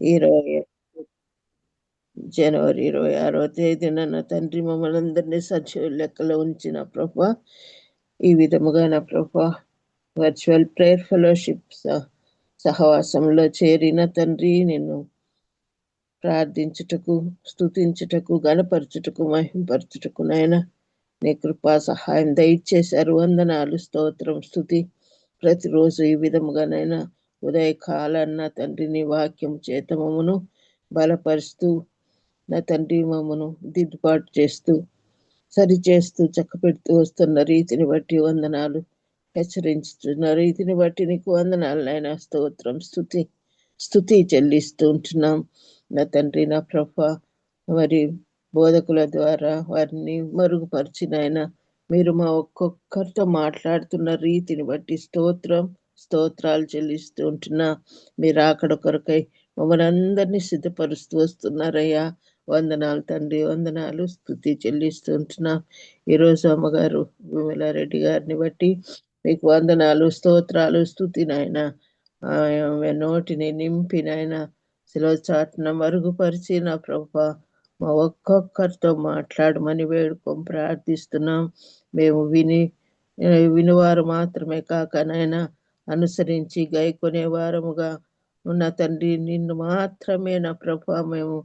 20 జనవరి 26వ తేదీన నా తండ్రి మమ్మల్ని అందరినీ సజీవ లెక్కలో ఉంచిన ప్రభా, ఈ విధముగా నా ప్రభా వర్చువల్ ప్రేయర్ ఫెలోషిప్ సహవాసంలో చేరిన తండ్రి నిన్ను ప్రార్థించుటకు, స్తుతించుటకు, గణపరచుటకు, మహింపరచుటకు నాయన నీ కృపా సహాయం దయచేశారు. వందనాలు, స్తోత్రం, స్తుతి. ప్రతిరోజు ఈ విధముగానైనా ఉదయకాలాన్న తండ్రి నీ వాక్యం చేత మమ్మను బలపరుస్తూ నా తండ్రి మమ్మను దిద్దుబాటు చేస్తూ సరిచేస్తూ చక్కపెడుతూ వస్తున్న రీతిని బట్టి వందనాలు, హెచ్చరించుతున్న రీతిని బట్టి నీకు వందనాలు నాయన. స్తోత్రం, స్తుతి చెల్లిస్తూ ఉంటున్నాం నా తండ్రి. నా ప్రభా మరి బోధకుల ద్వారా వారిని మరుగుపరిచినాయన మీరు మా ఒక్కొక్కరితో మాట్లాడుతున్న రీతిని బట్టి స్తోత్రాలు చెల్లిస్తూ ఉంటున్నా. మీరు అక్కడ కొరకై మమ్మల్ని అందరినీ సిద్ధపరుస్తూ వస్తున్నారయ్యా. వందనాలు తండ్రి, వందనాలు, స్తుతి చెల్లిస్తూ ఉంటున్నా. ఈరోజు అమ్మగారు విమలారెడ్డి గారిని బట్టి మీకు వందనాలు, స్తోత్రాలు, స్తుతి నాయన. ఆమె నోటిని నింపి నాయన శిలువ చాటున మరుగుపరిచి నా ప్రభా మా ఒక్కొక్కరితో మాట్లాడమని వేడుకొని ప్రార్థిస్తున్నాం. మేము వినివారు మాత్రమే కాక నాయన అనుసరించి గైకొనే వారముగా ఉన్న తండ్రి నిన్ను మాత్రమే నా ప్రభా మేము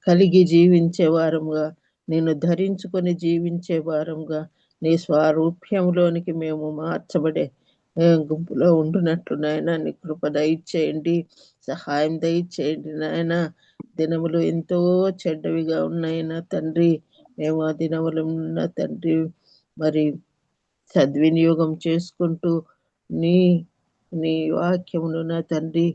కలిగి జీవించే వారముగా, నిన్ను ధరించుకొని జీవించే వారముగా, నీ స్వారూప్యంలోనికి మేము మార్చబడే గుంపులో ఉండునట్లు నాయన నీ కృప దయచేయండి, సహాయం దయచేయండి నాయన. దినములు ఎంతో చెడ్డవిగా ఉన్నాయి నా తండ్రి. మేము ఆ దినములు నా తండ్రి మరి సద్వినియోగం చేసుకుంటూ నీ నీ వాక్యమును నా తండ్రి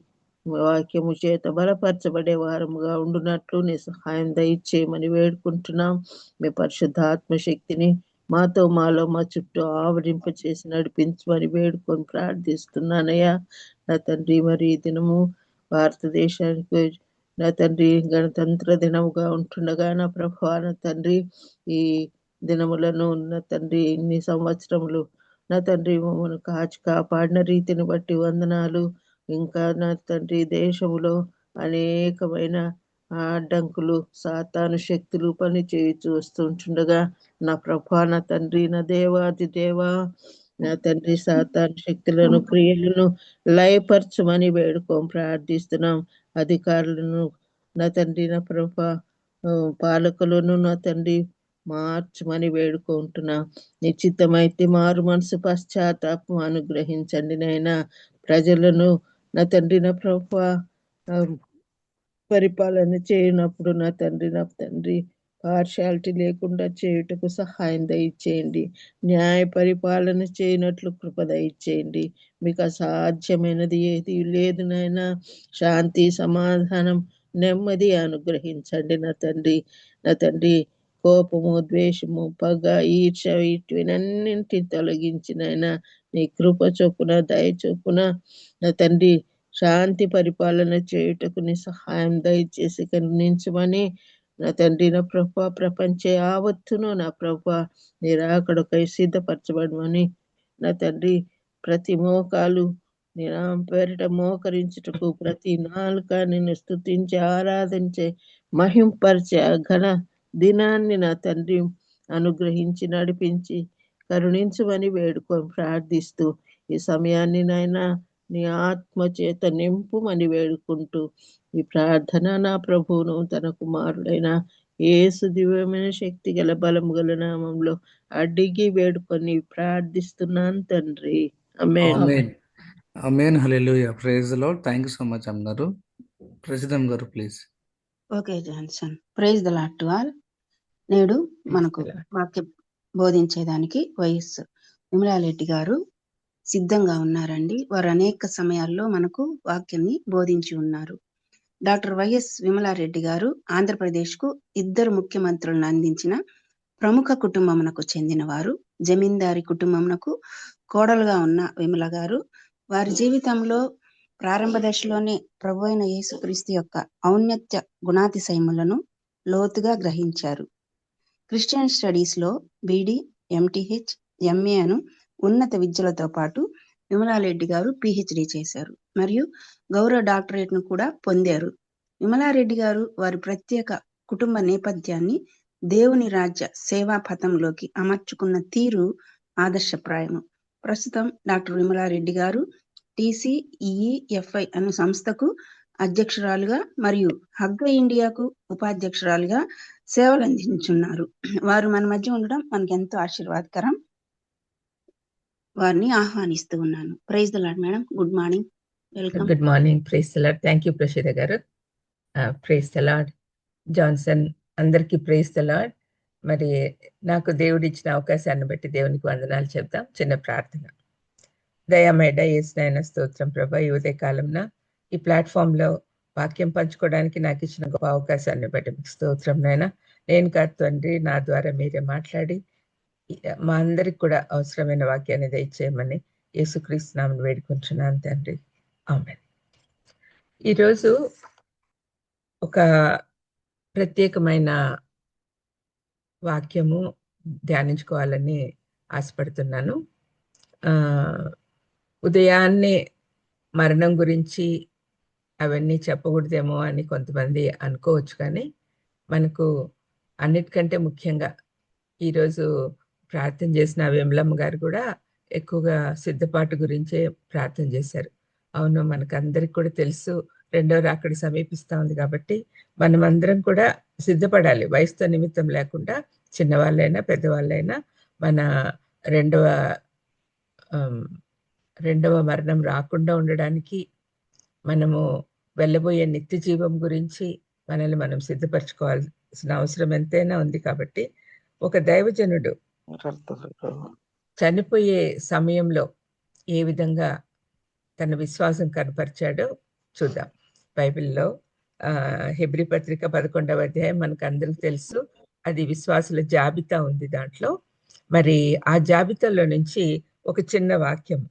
వాక్యము చేత బలపరచబడే వారముగా ఉండునట్లు నీ సహాయం దయచేయమని వేడుకుంటున్నాం. మీ పరిశుద్ధాత్మ శక్తిని మాలో మా చుట్టూ ఆవరింప చేసి నడిపించమని వేడుకొని ప్రార్థిస్తున్నానయ్యా నా తండ్రి. మరి ఈ దినము భారతదేశానికి నా తండ్రి గణతంత్ర దినముగా ఉంటుండగా నా ప్రభా నా తండ్రి ఈ దినములను నా తండ్రి ఇన్ని సంవత్సరములు నా తండ్రి మమ్మల్ని కాపాడిన రీతిని బట్టి వందనాలు. ఇంకా నా తండ్రి దేశములో అనేకమైన అడ్డంకులు సాతాను శక్తులు పని చేయించు వస్తుంటుండగా నా ప్రభా నా తండ్రి నా దేవాది దేవా నా తండ్రి సాతాను శక్తులను క్రియలను లయపరచమని వేడుకోం ప్రార్థిస్తున్నాం. అధికారులను నా తండ్రి నా ప్రభా పాలకులను నా తండ్రి మార్చమని వేడుకుంటున్నా. నిశ్చితమైతే మారు మనసు పశ్చాత్తాపం అనుగ్రహించండి నైనా. ప్రజలను నా తండ్రి నా ప్రభా పరిపాలన చేయనప్పుడు నా తండ్రి పార్షాలిటీ లేకుండా చేయుటకు సహాయం దయచేయండి. న్యాయ పరిపాలన చేయనట్లు కృప దయచేయండి. మీకు అసాధ్యమైనది ఏది లేదు నాయన. శాంతి, సమాధానం, నెమ్మది అనుగ్రహించండి నా తండ్రి. కోపము, ద్వేషము, పగ, ఈర్ష వీటినన్నింటిని తొలగించినైనా నీ కృప చొప్పున దయ చొప్పున నా తండ్రి శాంతి పరిపాలన చేయుటకు నీ సహాయం దయచేసి కరుణించమని నా తండ్రి నా ప్రభా ప్రపంచ యావత్తును నా ప్రభా నీరాకడకై సిద్ధపరచబడమని నా తండ్రి ప్రతి మోకాలు నేను పేరిట మోకరించుటకు ప్రతి నాలుక నిన్ను స్తుతించి ఆరాధించే మహింపరిచే ఘన దినాన్ని నా తండ్రి అనుగ్రహించి నడిపించి కరుణించమని వేడుకొని ప్రార్థిస్తూ ఈ సమయాన్ని నాయన నీ ఆత్మ చేత నింపుమని వేడుకుంటూ ఈ ప్రార్థన నా ప్రభువును తన కుమారుడైన యేసు దివ్యమైన శక్తి గల బలము గల నామంలో అడిగి వేడుకొని ప్రార్థిస్తున్నాను తండ్రి. Amen. Amen. Hallelujah. Praise the lord. Thank you so much అన్నారు. ప్రెసిడెంట్ గారు please. Okay Johnson. Praise the lord to all. నేడు మనకు వాక్యం బోధించేదానికి వైఎస్ విమలారెడ్డి గారు సిద్ధంగా ఉన్నారండి. వారు అనేక సమయాల్లో మనకు వాక్యాన్ని బోధించి ఉన్నారు. డాక్టర్ వైఎస్ విమలారెడ్డి గారు ఆంధ్రప్రదేశ్కు 2 ముఖ్యమంత్రులను అందించిన ప్రముఖ కుటుంబమునకు చెందిన వారు. జమీందారి కుటుంబమునకు కోడలుగా ఉన్న విమల గారు వారి జీవితంలో ప్రారంభ దశలోనే ప్రభువైన యేసుక్రీస్తు యొక్క ఔన్నత్య గుణాతిశయములను లోతుగా గ్రహించారు. క్రిస్టియన్ స్టడీస్ లో బీడీ, ఎంటీహెచ్, ఎంఏ అను ఉన్నత విద్యలతో పాటు విమలారెడ్డి గారు పిహెచ్డి చేశారు మరియు గౌరవ డాక్టరేట్ ను కూడా పొందారు. విమలారెడ్డి గారు వారి ప్రత్యేక కుటుంబ నేపథ్యాన్ని దేవుని రాజ్య సేవా పథంలోకి అమర్చుకున్న తీరు ఆదర్శప్రాయము. ప్రస్తుతం డాక్టర్ విమలారెడ్డి గారు TCEEFI అను సంస్థకు అధ్యక్షురాలుగా మరియు హగ్గ ఇండియాకు ఉపాధ్యక్షురాలుగా సేవలు అందించున్నారు. వారు మన మధ్య ఉండడం మనకు ఎంతో ఆశీర్వాదకరం. వారిని ఆహ్వానిస్తూ ఉన్నాను. Praise the lord madam. Good morning, welcome. Good morning. Praise the lord. Thank you Prashitha గారు. Praise the lord. జాన్సన్ అందరికీ ప్రైజ్ ద లార్డ్. మరి నాకు దేవుడు ఇచ్చిన అవకాశాన్ని బట్టి దేవునికి వందనాలు చెప్తాం. చిన్న ప్రార్థన. దయామేడ యేసునాయన స్తోత్రం ప్రభా. ఈ ఉదయ కాలంలో ఈ ప్లాట్ఫామ్లో వాక్యం పంచుకోవడానికి నాకు ఇచ్చిన గొప్ప అవకాశాన్ని బట్టి మీకు స్తోత్రం నాయన. నేను కాదు తండ్రి, నా ద్వారా మీరే మాట్లాడి మా అందరికి కూడా అవసరమైన వాక్యాన్ని దయచేయమని యేసుక్రీస్తు నామమున వేడుకుంటున్నాను తండ్రి. ఆమేన్. ఈరోజు ఒక ప్రత్యేకమైన వాక్యము ధ్యానించుకోవాలని ఆశపడుతున్నాను. ఉదయాన్నే మరణం గురించి అవన్నీ చెప్పకూడదేమో అని కొంతమంది అనుకోవచ్చు, కానీ మనకు అన్నిటికంటే ముఖ్యంగా ఈరోజు ప్రార్థన చేసిన విమలమ్మ గారు కూడా ఎక్కువగా సిద్ధపాటు గురించే ప్రార్థన చేశారు. అవును, మనకందరికి కూడా తెలుసు, రెండవ రాకడ సమీపిస్తూ ఉంది కాబట్టి మనమందరం కూడా సిద్ధపడాలి. వయసుతో నిమిత్తం లేకుండా చిన్నవాళ్ళైనా పెద్దవాళ్ళైనా మన రెండవ మరణం రాకుండా ఉండడానికి, మనము వెళ్ళబోయే నిత్య జీవం గురించి మనల్ని మనం సిద్ధపరచుకోవాల్సిన అవసరం ఎంతైనా ఉంది. కాబట్టి ఒక దైవజనుడు చనిపోయే సమయంలో ఏ విధంగా తన విశ్వాసం కనపరిచాడో చూద్దాం. బైబిల్లో హెబ్రీ పత్రిక 11వ అధ్యాయం మనకు అందరికి తెలుసు. అది విశ్వాసుల జాబితా ఉంది దాంట్లో. మరి ఆ జాబితాలో నుంచి ఒక చిన్న వాక్యం,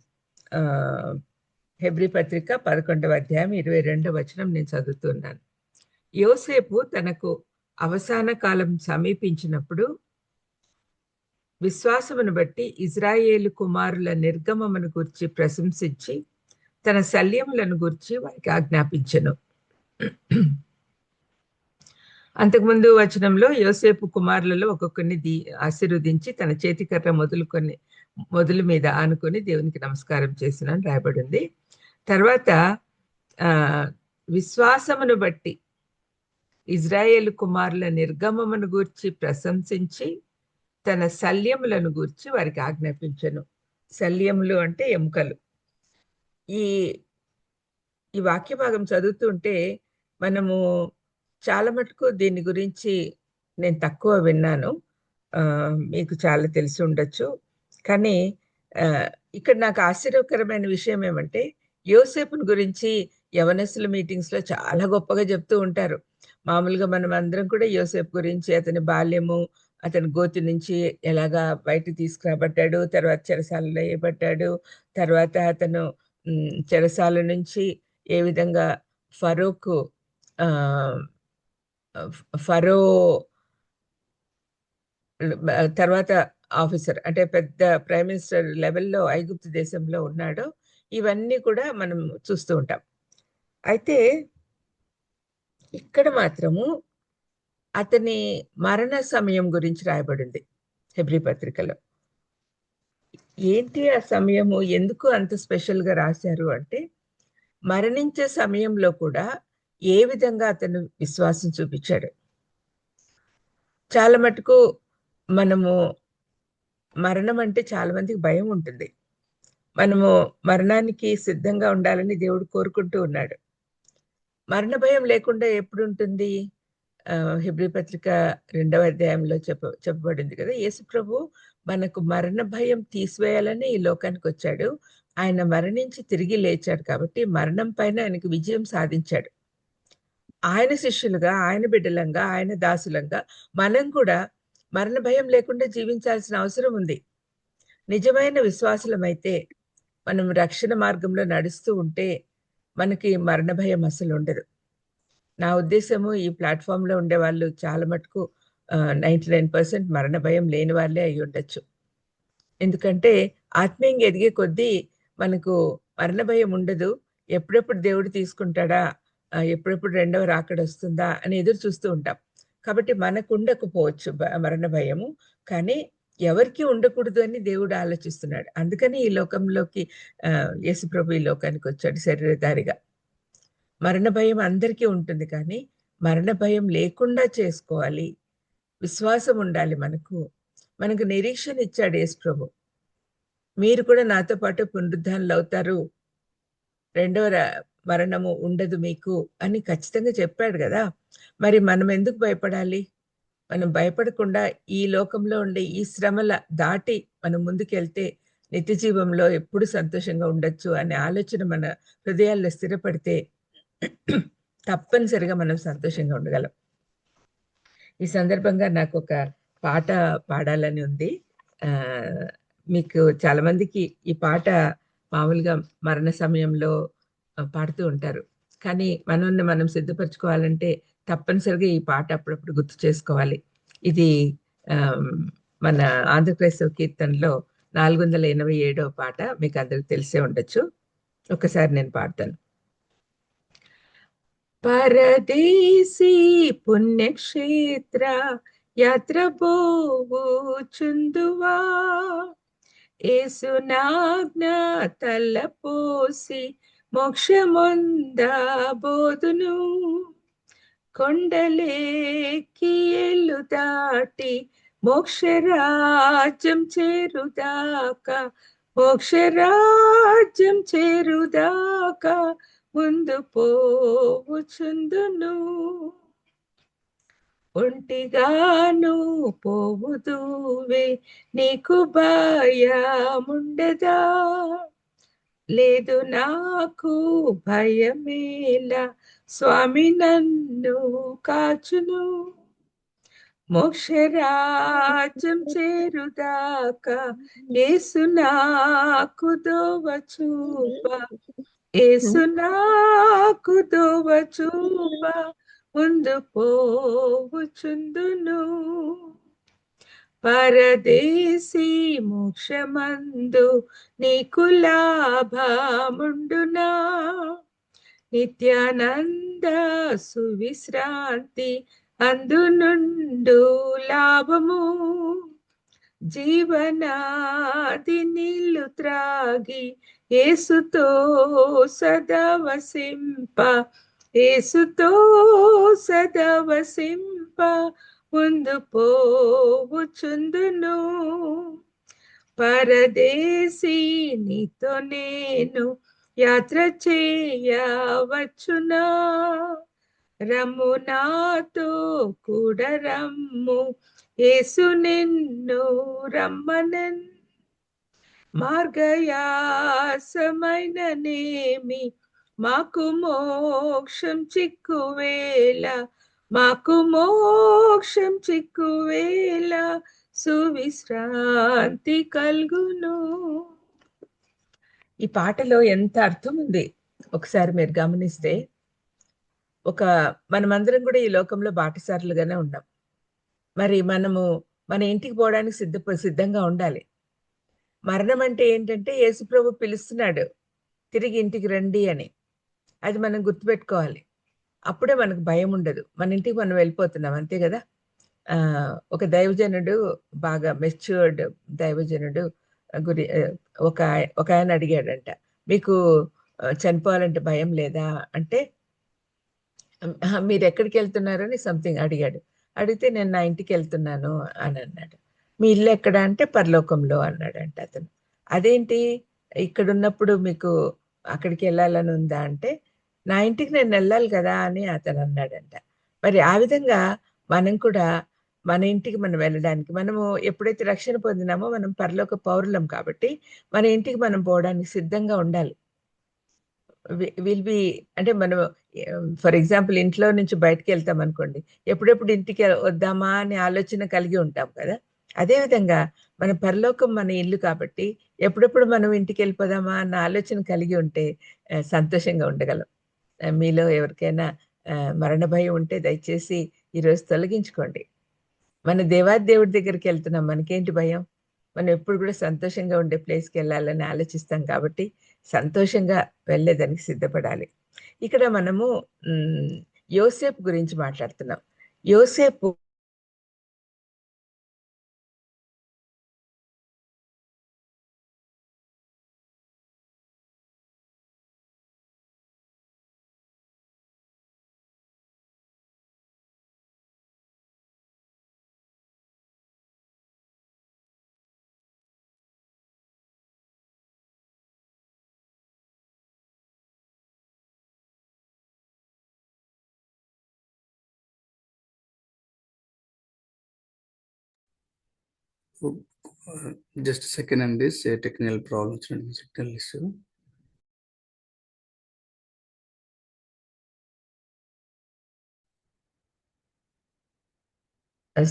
హెబ్రీ పత్రిక 11వ అధ్యాయం 22వ వచనం నేను చదువుతున్నాను. యోసేపు తనకు అవసాన కాలం సమీపించినప్పుడు విశ్వాసమును బట్టి ఇజ్రాయేలు కుమారుల నిర్గమమును గూర్చి ప్రశంసించి తన శల్యములను గూర్చి వారికి ఆజ్ఞాపించెను. అంతకుముందు వచనంలో యోసేపు కుమారులలో ఒక్కొక్కరిని ఆశీర్వదించి తన చేతికర్ర మొదలు మీద ఆనుకొని దేవునికి నమస్కారం చేసినని రాయబడి ఉంది. తర్వాత విశ్వాసమును బట్టి ఇజ్రాయేలు కుమారుల నిర్గమమును గూర్చి ప్రశంసించి తన శల్యములను గూర్చి వారికి ఆజ్ఞాపించెను. శల్యములు అంటే ఎముకలు. ఈ వాక్య భాగం చదువుతుంటే మనము చాలా మటుకు దీని గురించి నేను తక్కువ విన్నాను, మీకు చాలా తెలిసి ఉండొచ్చు. కానీ ఇక్కడ నాకు ఆశ్చర్యకరమైన విషయం ఏమంటే, యోసేపుని గురించి యవనస్తుల మీటింగ్స్లో చాలా గొప్పగా చెప్తూ ఉంటారు. మామూలుగా మనం అందరం కూడా యోసేపు గురించి, అతని బాల్యము, అతని గోతి నుంచి ఎలాగా బయటకు తీసుకురాబడ్డాడు, తర్వాత చెరసాలలో వేయబడ్డాడు, తర్వాత అతను చెరసాల నుంచి ఏ విధంగా ఫరో తర్వాత ఆఫీసర్, అంటే పెద్ద ప్రైమ్ మినిస్టర్ లెవెల్లో ఐగుప్తు దేశంలో ఉన్నాడో, ఇవన్నీ కూడా మనం చూస్తూ ఉంటాం. అయితే ఇక్కడ మాత్రము అతని మరణ సమయం గురించి రాయబడింది హెబ్రీ పత్రికలో. ఏంటి ఆ సమయము, ఎందుకు అంత స్పెషల్గా రాశారు అంటే, మరణించే సమయంలో కూడా ఏ విధంగా అతను విశ్వాసం చూపించాడు. చాలా మటుకు మనము మరణం అంటే చాలా మందికి భయం ఉంటుంది. మనము మరణానికి సిద్ధంగా ఉండాలని దేవుడు కోరుకుంటూ ఉన్నాడు. మరణ భయం లేకుండా ఎప్పుడు ఉంటుంది? హెబ్రీ పత్రిక 2వ అధ్యాయంలో చెప్పబడింది కదా, యేసు ప్రభు మనకు మరణ భయం తీసివేయాలని ఈ లోకానికి వచ్చాడు. ఆయన మరణించి తిరిగి లేచాడు కాబట్టి మరణం పైన ఆయనకు విజయం సాధించాడు. ఆయన శిష్యులుగా, ఆయన బిడ్డలంగా, ఆయన దాసులంగా మనం కూడా మరణ భయం లేకుండా జీవించాల్సిన అవసరం ఉంది. నిజమైన విశ్వాసులమైతే, మనం రక్షణ మార్గంలో నడుస్తూ ఉంటే మనకి మరణ భయం అసలు ఉండదు. నా ఉద్దేశము, ఈ ప్లాట్ఫామ్లో ఉండే వాళ్ళు చాలా మటుకు 99% మరణ భయం లేని వాళ్ళే అయి ఉండొచ్చు. ఎందుకంటే ఆత్మీయంగా ఎదిగే కొద్దీ మనకు మరణ భయం ఉండదు. ఎప్పుడెప్పుడు దేవుడు తీసుకుంటాడా ఎప్పుడెప్పుడు రెండవ రాకడ వస్తుందా అని ఎదురు చూస్తూ ఉంటాం. కాబట్టి మనకు ఉండకపోవచ్చు మరణ భయము, కానీ ఎవరికి ఉండకూడదు అని దేవుడు ఆలోచిస్తున్నాడు. అందుకని ఈ లోకంలోకి యేసుప్రభు ఈ లోకానికి వచ్చాడు శరీరధారిగా. మరణ భయం అందరికీ ఉంటుంది, కానీ మరణ భయం లేకుండా చేసుకోవాలి. విశ్వాసం ఉండాలి మనకు. మనకు నిరీక్షణ ఇచ్చాడు యేసుప్రభు. మీరు కూడా నాతో పాటు పునరుద్ధానులు అవుతారు, రెండవ మరణము ఉండదు మీకు అని ఖచ్చితంగా చెప్పాడు కదా. మరి మనం ఎందుకు భయపడాలి? మనం భయపడకుండా ఈ లోకంలో ఉండే ఈ శ్రమల దాటి మనం ముందుకెళ్తే నిత్య జీవంలో ఎప్పుడు సంతోషంగా ఉండొచ్చు అనే ఆలోచన మన హృదయాల్లో స్థిరపడితే తప్పనిసరిగా మనం సంతోషంగా ఉండగలం. ఈ సందర్భంగా నాకు ఒక పాట పాడాలని ఉంది. మీకు చాలా మందికి ఈ పాట మామూలుగా మరణ సమయంలో పాడుతూ ఉంటారు, కానీ మనల్ని మనం సిద్ధపరచుకోవాలంటే తప్పనిసరిగా ఈ పాట అప్పుడప్పుడు గుర్తు చేసుకోవాలి. ఇది మన ఆంధ్రప్రదేశ్ కీర్తనలో 487వ పాట. మీకు అందరికి తెలిసే ఉండొచ్చు. ఒకసారి నేను పాడతాను. పరదేశీ పుణ్యక్షేత్ర యాత్ర పోవుచుందువా, యేసునాజ్ఞ తలపోసి మోక్షమొందబోదును. కొండలేకి ఎల్లు దాటి మోక్షరాజ్యం చేరుదాకా, మోక్షరాజ్యం చేరుదాకా ముందు పోవుచుందును. ఒంటిగాను పోవుదువే నీకు భయముండదా, లేదు నాకు భయమేలా స్వామి నన్ను కాచును. మోక్షరాజ్యం చేరుదాకా యేసు నాకు దోవ చూప, యేసు నాకు దోవ చూప ముందు పోవుచుందును. పరదేశీ మోక్షమందు నీకు లాభముండునా, నిత్యానంద సువిశ్రాంతి అందు నుండు లాభము. జీవనాది నీళ్లు త్రాగి యేసుతో సదవసింప, యేసుతో సదవసింప ముందు పోవుచుందును. పరదేశీ నీతో నేను యాత్ర చేయవచ్చునా, రమ్ము నాతో కూడా రమ్ము యేసు నిన్ను రమ్మనన్. మార్గయాసమైన నేమి మాకు మోక్షం చిక్కువేళ, మాకు మోక్షం చిక్కువేళ సువిశ్రాంతి కల్గును. ఈ పాటలో ఎంత అర్థం ఉంది ఒకసారి మీరు గమనిస్తే. మనమందరం కూడా ఈ లోకంలో బాటసారులుగానే ఉన్నాం. మరి మనము మన ఇంటికి పోవడానికి సిద్ధంగా ఉండాలి. మరణం అంటే ఏంటంటే యేసుప్రభు పిలుస్తున్నాడు, తిరిగి ఇంటికి రండి అని. అది మనం గుర్తుపెట్టుకోవాలి. అప్పుడే మనకు భయం ఉండదు. మన ఇంటికి మనం వెళ్ళిపోతున్నాం, అంతే కదా. ఒక దైవజనుడు, బాగా మెచ్యూర్డ్ దైవజనుడు ఒక ఆయన అడిగాడంట, మీకు చనిపోవాలంటే భయం లేదా అంటే, మీరు ఎక్కడికి వెళ్తున్నారని సంథింగ్ అడిగాడు. అడిగితే నేను నా ఇంటికి వెళ్తున్నాను అని అన్నాడు. మీ ఇల్లు ఎక్కడ అంటే పరలోకంలో అన్నాడంట అతను. అదేంటి ఇక్కడ ఉన్నప్పుడు మీకు అక్కడికి వెళ్ళాలని ఉందా అంటే, నా ఇంటికి నేను వెళ్ళాలి కదా అని అతను అన్నాడంట. మరి ఆ విధంగా మనం కూడా మన ఇంటికి మనం వెళ్ళడానికి, మనము ఎప్పుడైతే రక్షణ పొందినామో మనం పరలోక పౌరులం కాబట్టి మన ఇంటికి మనం పోవడానికి సిద్ధంగా ఉండాలి. విల్ బి అంటే మనం ఫర్ ఎగ్జాంపుల్ ఇంట్లో నుంచి బయటకు వెళ్తాం అనుకోండి, ఎప్పుడెప్పుడు ఇంటికి వద్దామా అనే ఆలోచన కలిగి ఉంటాం కదా. అదేవిధంగా మన పరలోకం మన ఇల్లు కాబట్టి ఎప్పుడెప్పుడు మనం ఇంటికి వెళ్ళిపోదామా అన్న ఆలోచన కలిగి ఉంటే సంతోషంగా ఉండగలం. మీలో ఎవరికైనా మరణ భయం ఉంటే దయచేసి ఈరోజు తొలగించుకోండి. మన దేవుడి దగ్గరికి వెళ్తున్నాం, మనకేంటి భయం? మనం ఎప్పుడు కూడా సంతోషంగా ఉండే ప్లేస్కి వెళ్ళాలని ఆలోచిస్తాం కాబట్టి సంతోషంగా వెళ్ళేదానికి సిద్ధపడాలి. ఇక్కడ మనము యోసేపు గురించి మాట్లాడుతున్నాం. యోసేపు Just a second on this technical problem, signal issue.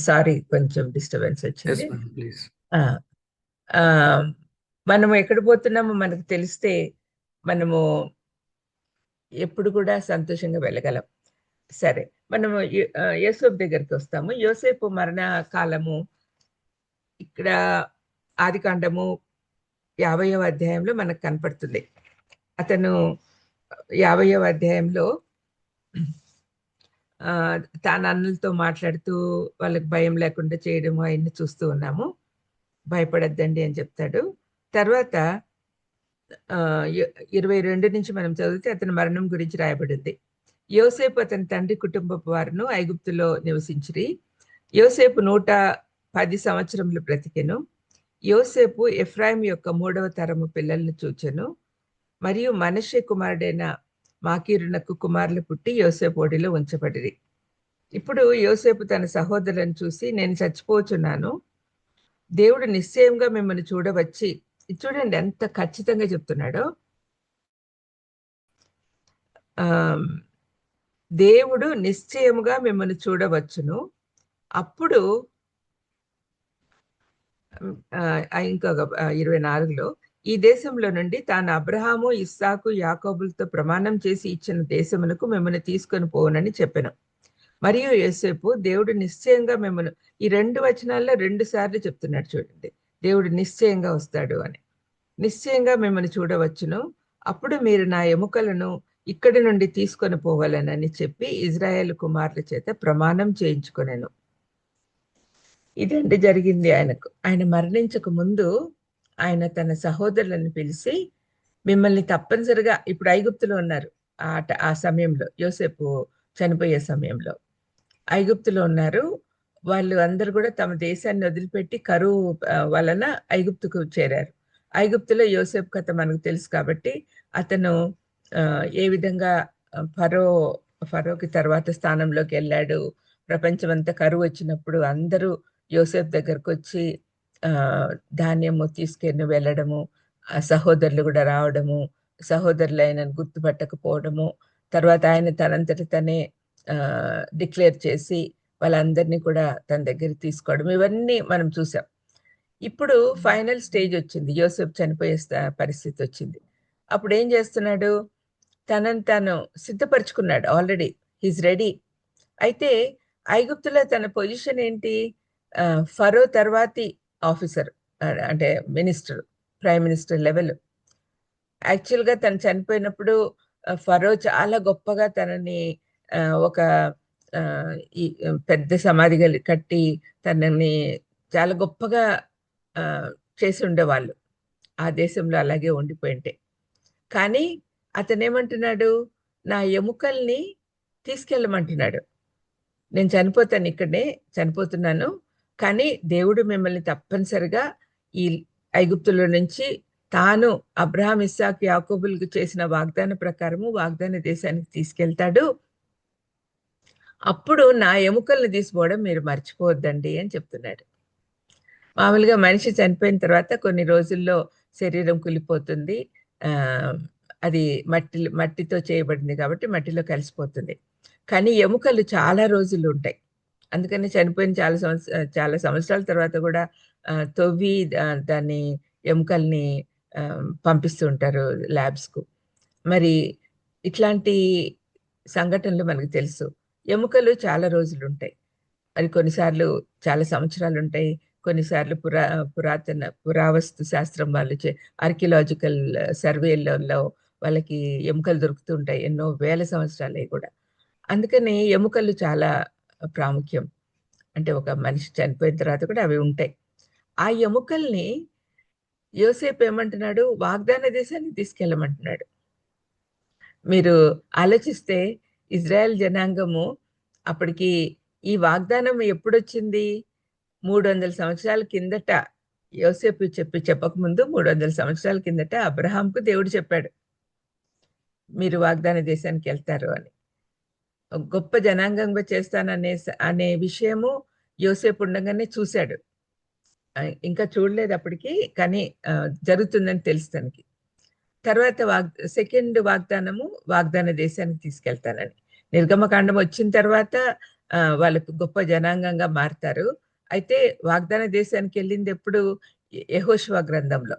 Sorry, కొంచెం డిస్టర్బెన్స్ Yes, వచ్చింది. ma'am, please. ఆ, ఆ, మనము ఎక్కడ పోతున్నామో మనకు తెలిస్తే మనము ఎప్పుడు కూడా సంతోషంగా వెళ్ళగలం. సరే, మనము యోసేపు దగ్గరికి వస్తాము. యోసేపు మరణ కాలము ఇక్కడ ఆదికాండము 50వ అధ్యాయంలో మనకు కనపడుతుంది. అతను 50వ అధ్యాయంలో తాను అన్నలతో మాట్లాడుతూ వాళ్ళకి భయం లేకుండా చేయడము అవన్నీ చూస్తూ ఉన్నాము. భయపడద్దండి అని చెప్తాడు. తర్వాత 22 నుంచి మనం చదివితే అతని మరణం గురించి రాయబడింది. యోసేపు అతని తండ్రి కుటుంబపు వారును ఐగుప్తులో నివసించిరి. యోసేపు 110 సంవత్సరములు బ్రతికెను. యోసేపు ఎఫ్రాయిం యొక్క 3వ తరము పిల్లలను చూచెను. మరియు మనష్షే కుమారుడైన మాకీరునకు కుమారులు పుట్టి యోసేపు ఒడిలో ఉంచబడిరి. ఇప్పుడు యోసేపు తన సహోదరులను చూసి, నేను చచ్చిపోచున్నాను, దేవుడు నిశ్చయంగా మిమ్మల్ని చూడవచ్చి, చూడండి ఎంత ఖచ్చితంగా చెప్తున్నాడో, దేవుడు నిశ్చయముగా మిమ్మల్ని చూడవచ్చును, అప్పుడు ఇంకొక 24లో ఈ దేశంలో నుండి తాను అబ్రహాము, ఇస్సాకు, యాకోబులతో ప్రమాణం చేసి ఇచ్చిన దేశమునకు మిమ్మల్ని తీసుకొని పోవునని చెప్పాను. మరియు యోసేపు, దేవుడు నిశ్చయంగా మిమ్మల్ని, ఈ 2 వచనాల్లో 2 సార్లు చెప్తున్నాడు చూడండి, దేవుడు నిశ్చయంగా వస్తాడు అని. నిశ్చయంగా మిమ్మల్ని చూడవచ్చును, అప్పుడు మీరు నా ఎముకలను ఇక్కడి నుండి తీసుకొని పోవాలనని చెప్పి ఇజ్రాయేల్ కుమారుల చేత ప్రమాణం చేయించుకొనెను. ఇదండి జరిగింది ఆయనకు. ఆయన మరణించక ముందు ఆయన తన సహోదరులను పిలిచి, మిమ్మల్ని తప్పనిసరిగా, ఇప్పుడు ఐగుప్తులో ఉన్నారు ఆ సమయంలో, యోసేపు చనిపోయే సమయంలో ఐగుప్తులో ఉన్నారు. వాళ్ళు అందరూ కూడా తమ దేశాన్ని వదిలిపెట్టి కరువు వలన ఐగుప్తుకు చేరారు. ఐగుప్తులో యోసేపు కథ మనకు తెలుసు కాబట్టి అతను ఏ విధంగా ఫరోకి తర్వాత స్థానంలోకి వెళ్ళాడు. ప్రపంచమంతా కరువు వచ్చినప్పుడు అందరూ యోసేపు దగ్గరకు వచ్చి ధాన్యము తీసుకెళ్ళి వెళ్ళడము, సహోదరులు కూడా రావడము, సహోదరులు ఆయనను గుర్తుపట్టకపోవడము, తర్వాత ఆయన తనంతటి తనే డిక్లేర్ చేసి వాళ్ళందరినీ కూడా తన దగ్గర తీసుకోవడం, ఇవన్నీ మనం చూసాం. ఇప్పుడు ఫైనల్ స్టేజ్ వచ్చింది, యోసేపు చనిపోయే పరిస్థితి వచ్చింది. అప్పుడు ఏం చేస్తున్నాడు, తనను తాను సిద్ధపరచుకున్నాడు, ఆల్రెడీ హీస్ రెడీ. అయితే ఐగుప్తులో తన పొజిషన్ ఏంటి, ఫరో తర్వాతి ఆఫీసర్, అంటే మినిస్టర్, ప్రైమ్ మినిస్టర్ లెవెల్. యాక్చువల్గా తను చనిపోయినప్పుడు ఫరో చాలా గొప్పగా తనని ఒక ఈ పెద్ద సమాధి కట్టి తనని చాలా గొప్పగా చేసి ఉండేవాళ్ళు ఆ దేశంలో, అలాగే ఉండిపోయింటే. కానీ అతను ఏమంటున్నాడు, నా ఎముకల్ని తీసుకెళ్ళమంటున్నాడు. నేను చనిపోతాను, ఇక్కడే చనిపోతున్నాను, కానీ దేవుడు మిమ్మల్ని తప్పనిసరిగా ఈ ఐగుప్తులో నుంచి తాను అబ్రహాం, ఇస్సాకు, యాకోబులకు చేసిన వాగ్దాన ప్రకారము వాగ్దాన దేశానికి తీసుకెళ్తాడు. అప్పుడు నా ఎముకల్ని తీసుకోవడం మీరు మర్చిపోవద్దండి అని చెప్తున్నాడు. మామూలుగా మనిషి చనిపోయిన తర్వాత కొన్ని రోజుల్లో శరీరం కులిపోతుంది, అది మట్టితో చేయబడింది కాబట్టి మట్టిలో కలిసిపోతుంది. కానీ ఎముకలు చాలా రోజులు ఉంటాయి. అందుకని చనిపోయిన చాలా సంవత్సరాల తర్వాత కూడా తవ్వి దాన్ని ఎముకల్ని పంపిస్తూ ఉంటారు ల్యాబ్స్కు. మరి ఇట్లాంటి సంఘటనలు మనకు తెలుసు. ఎముకలు చాలా రోజులు ఉంటాయి, మరి కొన్నిసార్లు చాలా సంవత్సరాలు ఉంటాయి, కొన్నిసార్లు పురావస్తు శాస్త్రం వాళ్ళు ఆర్కియలాజికల్ సర్వేలలో వాళ్ళకి ఎముకలు దొరుకుతుంటాయి, ఎన్నో వేల సంవత్సరాలవి కూడా. అందుకని ఎముకలు చాలా ప్రాముఖ్యం. అంటే ఒక మనిషి చనిపోయిన తర్వాత కూడా అవి ఉంటాయి. ఆ ఎముకల్ని యోసేపు ఏమంటున్నాడు, వాగ్దాన దేశానికి తీసుకెళ్ళమంటున్నాడు. మీరు ఆలోచిస్తే ఇజ్రాయెల్ జనాంగము అప్పటికి ఈ వాగ్దానం ఎప్పుడొచ్చింది? 300 సంవత్సరాల కిందట యోసేపు చెప్పకముందు 300 సంవత్సరాల కిందట అబ్రహాంకు దేవుడు చెప్పాడు, మీరు వాగ్దాన దేశానికి వెళ్తారు అని. గొప్ప జనాంగంగా అనే విషయము యోసేపు ఉండగానే చూశాడు. ఇంకా చూడలేదు అప్పటికి, కానీ జరుగుతుందని తెలుసు తనకి. తర్వాత సెకండ్ వాగ్దానము వాగ్దాన దేశానికి తీసుకెళ్తానని. నిర్గమకాండం వచ్చిన తర్వాత వాళ్ళకు గొప్ప జనాంగంగా మారుతారు. అయితే వాగ్దాన దేశానికి వెళ్ళింది ఎప్పుడు? యెహోషువ గ్రంథంలో.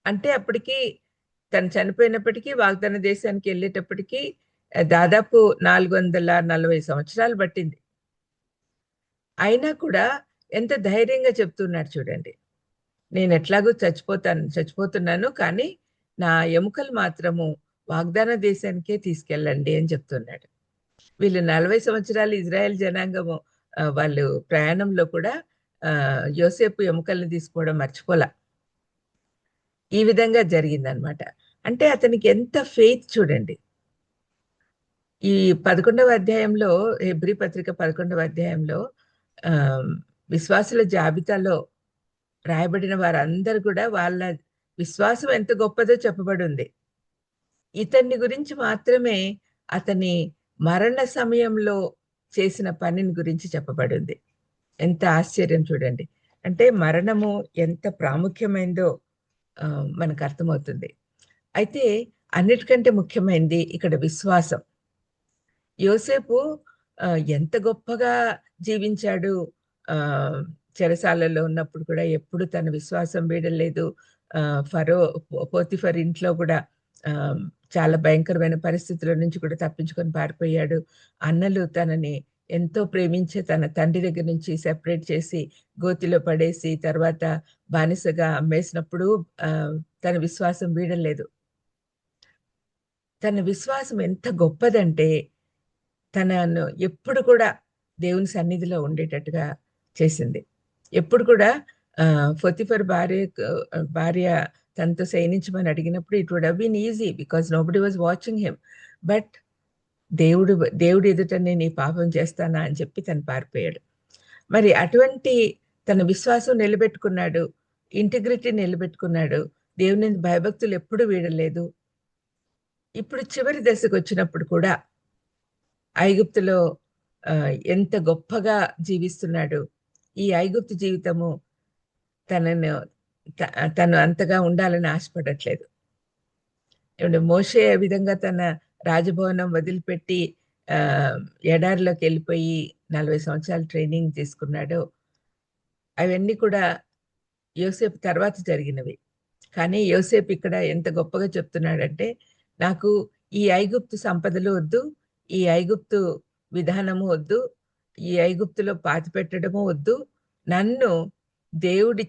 అంటే అప్పటికి తను చనిపోయినప్పటికీ వాగ్దాన దేశానికి వెళ్ళేటప్పటికి దాదాపు 440 సంవత్సరాలు పట్టింది. అయినా కూడా ఎంత ధైర్యంగా చెప్తున్నాడు చూడండి, నేను ఎట్లాగూ చచ్చిపోతున్నాను, కానీ నా ఎముకలు మాత్రము వాగ్దాన దేశానికే తీసుకెళ్ళండి అని చెప్తున్నాడు. వీళ్ళు 40 సంవత్సరాలు ఇజ్రాయెల్ జనాంగము వాళ్ళు ప్రయాణంలో కూడా యోసేపు ఎముకల్ని తీసుకోవడం మర్చిపోలా. ఈ విధంగా జరిగిందనమాట. అంటే అతనికి ఎంత ఫెయిత్ చూడండి. ఈ 11వ అధ్యాయంలో, హెబ్రీ పత్రిక 11వ అధ్యాయంలో విశ్వాసుల జాబితాలో రాయబడిన వారందరూ కూడా వాళ్ళ విశ్వాసం ఎంత గొప్పదో చెప్పబడి ఉంది. ఇతన్ని గురించి మాత్రమే అతని మరణ సమయంలో చేసిన పనిని గురించి చెప్పబడి ఉంది. ఎంత ఆశ్చర్యం చూడండి. అంటే మరణము ఎంత ప్రాముఖ్యమైందో మనకు అర్థమవుతుంది. అయితే అన్నిటికంటే ముఖ్యమైనది ఇక్కడ విశ్వాసం. యోసేపు ఎంత గొప్పగా జీవించాడు. చెరసాలలో ఉన్నప్పుడు కూడా ఎప్పుడు తన విశ్వాసం వీడలేదు. పోతిఫర్ ఇంట్లో కూడా చాలా భయంకరమైన పరిస్థితుల నుంచి కూడా తప్పించుకొని పారిపోయాడు. అన్నలు తనని ఎంతో ప్రేమించే తన తండ్రి దగ్గర నుంచి సెపరేట్ చేసి గోతిలో పడేసి తర్వాత బానిసగా అమ్మేసినప్పుడు తన విశ్వాసం వీడలేదు. తన విశ్వాసం ఎంత గొప్పదంటే తనను ఎప్పుడు కూడా దేవుని సన్నిధిలో ఉండేటట్టుగా చేసింది. ఎప్పుడు కూడా పోతిఫర్ భార్య తనతో శయనించమని అడిగినప్పుడు it would have been easy because nobody was watching him. But దేవుడు ఎదుట నేను ఈ పాపం చేస్తానా అని చెప్పి తను పారిపోయాడు. మరి అటువంటి తన విశ్వాసం నిలబెట్టుకున్నాడు, ఇంటిగ్రిటీ నిలబెట్టుకున్నాడు. దేవుని భయభక్తులు ఎప్పుడు వీడలేదు. ఇప్పుడు చివరి దశకు వచ్చినప్పుడు కూడా ఐగుప్తులో ఎంత గొప్పగా జీవిస్తున్నాడు. ఈ ఐగుప్తు జీవితము తను అంతగా ఉండాలని ఆశపడట్లేదు. మోషే ఏ విధంగా తన రాజభవనం వదిలిపెట్టి ఎడారిలోకి వెళ్ళిపోయి 40 సంవత్సరాలు ట్రైనింగ్ తీసుకున్నాడో అవన్నీ కూడా యోసేపు తర్వాత జరిగినవి. కానీ యోసేపు ఇక్కడ ఎంత గొప్పగా చెప్తున్నాడంటే, నాకు ఈ ఐగుప్తు సంపదలు వద్దు, ఈ ఐగుప్తు విధానము వద్దు, ఈ ఐగుప్తులో పాతి పెట్టడము వద్దు, నన్ను దేవుడి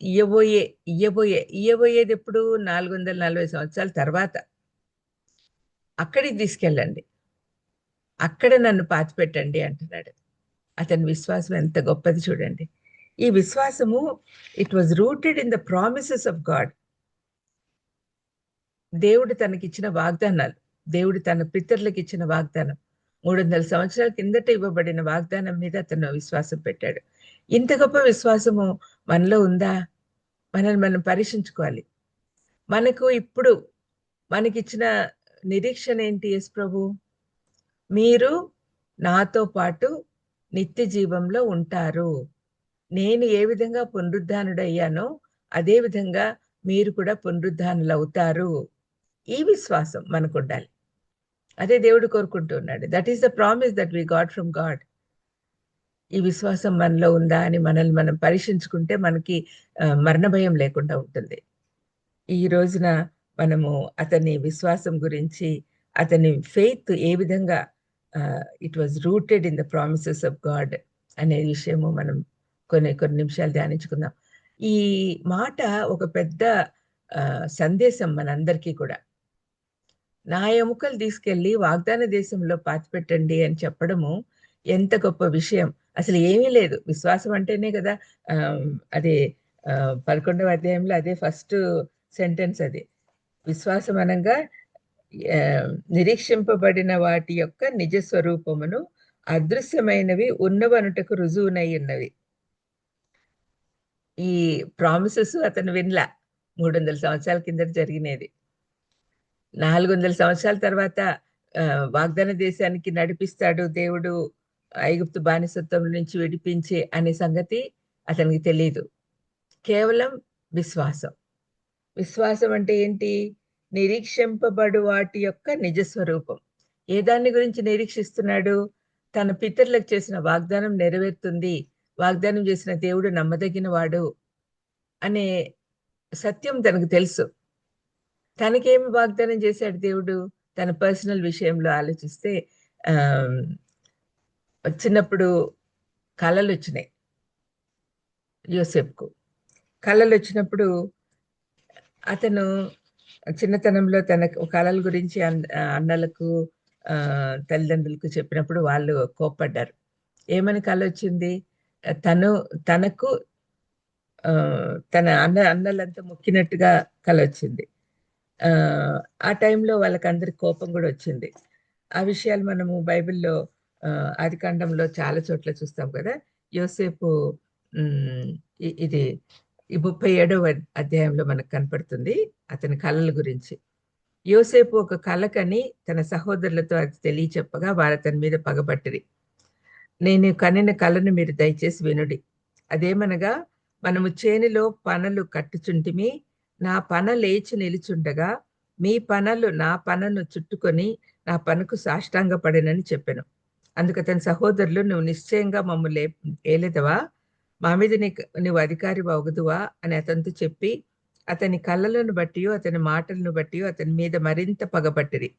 ఇయ్యబోయేది ఎప్పుడు? 440 సంవత్సరాల తర్వాత అక్కడికి తీసుకెళ్ళండి, అక్కడ నన్ను పాతి పెట్టండి అంటున్నాడు. అతని విశ్వాసం ఎంత గొప్పది చూడండి. ఈ విశ్వాసము it was rooted in the promises of God. దేవుడు తనకిచ్చిన వాగ్దానాలు, దేవుడు తన పితరులకు ఇచ్చిన వాగ్దానం, 300 సంవత్సరాల కిందట ఇవ్వబడిన వాగ్దానం మీద అతను విశ్వాసం పెట్టాడు. ఇంత గొప్ప విశ్వాసము మనలో ఉందా? మనల్ని మనం పరీక్షించుకోవాలి. మనకు ఇప్పుడు మనకిచ్చిన నిరీక్షణ ఏంటి? యేసు ప్రభు, మీరు నాతో పాటు నిత్య జీవంలో ఉంటారు, నేను ఏ విధంగా పునరుద్ధానుడయ్యానో అదే విధంగా మీరు కూడా పునరుద్ధానులు అవుతారు. ఈ విశ్వాసం మనకు ఉండాలి. అదే దేవుడు కోరుకుంటూ ఉన్నాడు. That is the promise that we got from God. ఈ విశ్వాసం మనలో ఉందా అని మనల్ని మనం పరీక్షించుకుంటే మనకి మరణ భయం లేకుండా ఉంటుంది. ఈ రోజున మనము అతని విశ్వాసం గురించి, అతని ఫెయిత్ ఏ విధంగా it was rooted in the promises of God అనే విషయము మనం కొన్ని నిమిషాలు ధ్యానించుకుందాం. ఈ మాట ఒక పెద్ద సందేశం మనందరికీ కూడా. నా ఎముకలు తీసుకెళ్ళి వాగ్దాన దేశంలో పాతిపెట్టండి అని చెప్పడము ఎంత గొప్ప విషయం. అసలు ఏమీ లేదు. విశ్వాసం అంటేనే కదా అది 11వ అధ్యాయంలో అదే ఫస్ట్ సెంటెన్స్ అది. విశ్వాసం అనగా నిరీక్షింపబడిన వాటి యొక్క నిజ స్వరూపమును అదృశ్యమైనవి ఉన్నవనుటకు రుజువునై ఉన్నవి. ఈ ప్రామిసెస్ అతను వినలా. 300 సంవత్సరాల కిందట జరిగినది. 400 సంవత్సరాల తర్వాత వాగ్దాన దేశానికి నడిపిస్తాడు దేవుడు, ఐగుప్తు బానిసత్వం నుంచి విడిపించి అనే సంగతి అతనికి తెలియదు. కేవలం విశ్వాసం. విశ్వాసం అంటే ఏంటి? నిరీక్షింపబడు వాటి యొక్క నిజస్వరూపం. ఏ దాన్ని గురించి నిరీక్షిస్తున్నాడు? తన పితరులకు చేసిన వాగ్దానం నెరవేరుతుంది, వాగ్దానం చేసిన దేవుడు నమ్మదగిన వాడు అనే సత్యం తనకు తెలుసు. తనకేమి వాగ్దానం చేశాడు దేవుడు? తన పర్సనల్ విషయంలో ఆలోచిస్తే చిన్నప్పుడు కళలు వచ్చినాయి యోసేపుకు. కళలు వచ్చినప్పుడు అతను చిన్నతనంలో తన కళల గురించి అన్నలకు తల్లిదండ్రులకు చెప్పినప్పుడు వాళ్ళు కోప్పడ్డారు. ఏమని కళ వచ్చింది? తనకు తన అన్నలంతా మొక్కినట్టుగా కళ వచ్చింది. ఆ టైంలో వాళ్ళకందరికి కోపం కూడా వచ్చింది. ఆ విషయాలు మనము బైబిల్లో ఆదికాండంలో చాలా చోట్ల చూస్తాం కదా. యోసేపు ఇది 37వ అధ్యాయంలో మనకు కనపడుతుంది అతని కళల గురించి. యోసేపు ఒక కళకని తన సహోదరులతో అది తెలియచెప్పగా వారు అతని మీద పగబట్టిరి. నేను కనిన కళను మీరు దయచేసి వినుడి. అదేమనగా, మనము చేనులో పనలు కట్టుచుంటిమి, నా పన లేచి నిలుచుండగా మీ పనలు నా పనను చుట్టుకొని నా పనకు సాష్టాంగపడేనని చెప్పాను. అందుకు అతని సహోదరులు, నువ్వు నిశ్చయంగా మమ్మల్ని ఏలేదవా, మా మీద నువ్వు అధికారి అవుదువా అని అతనితో చెప్పి అతని కళ్ళలను బట్టి అతని మాటలను బట్టి అతని మీద మరింత పగబట్టిరి.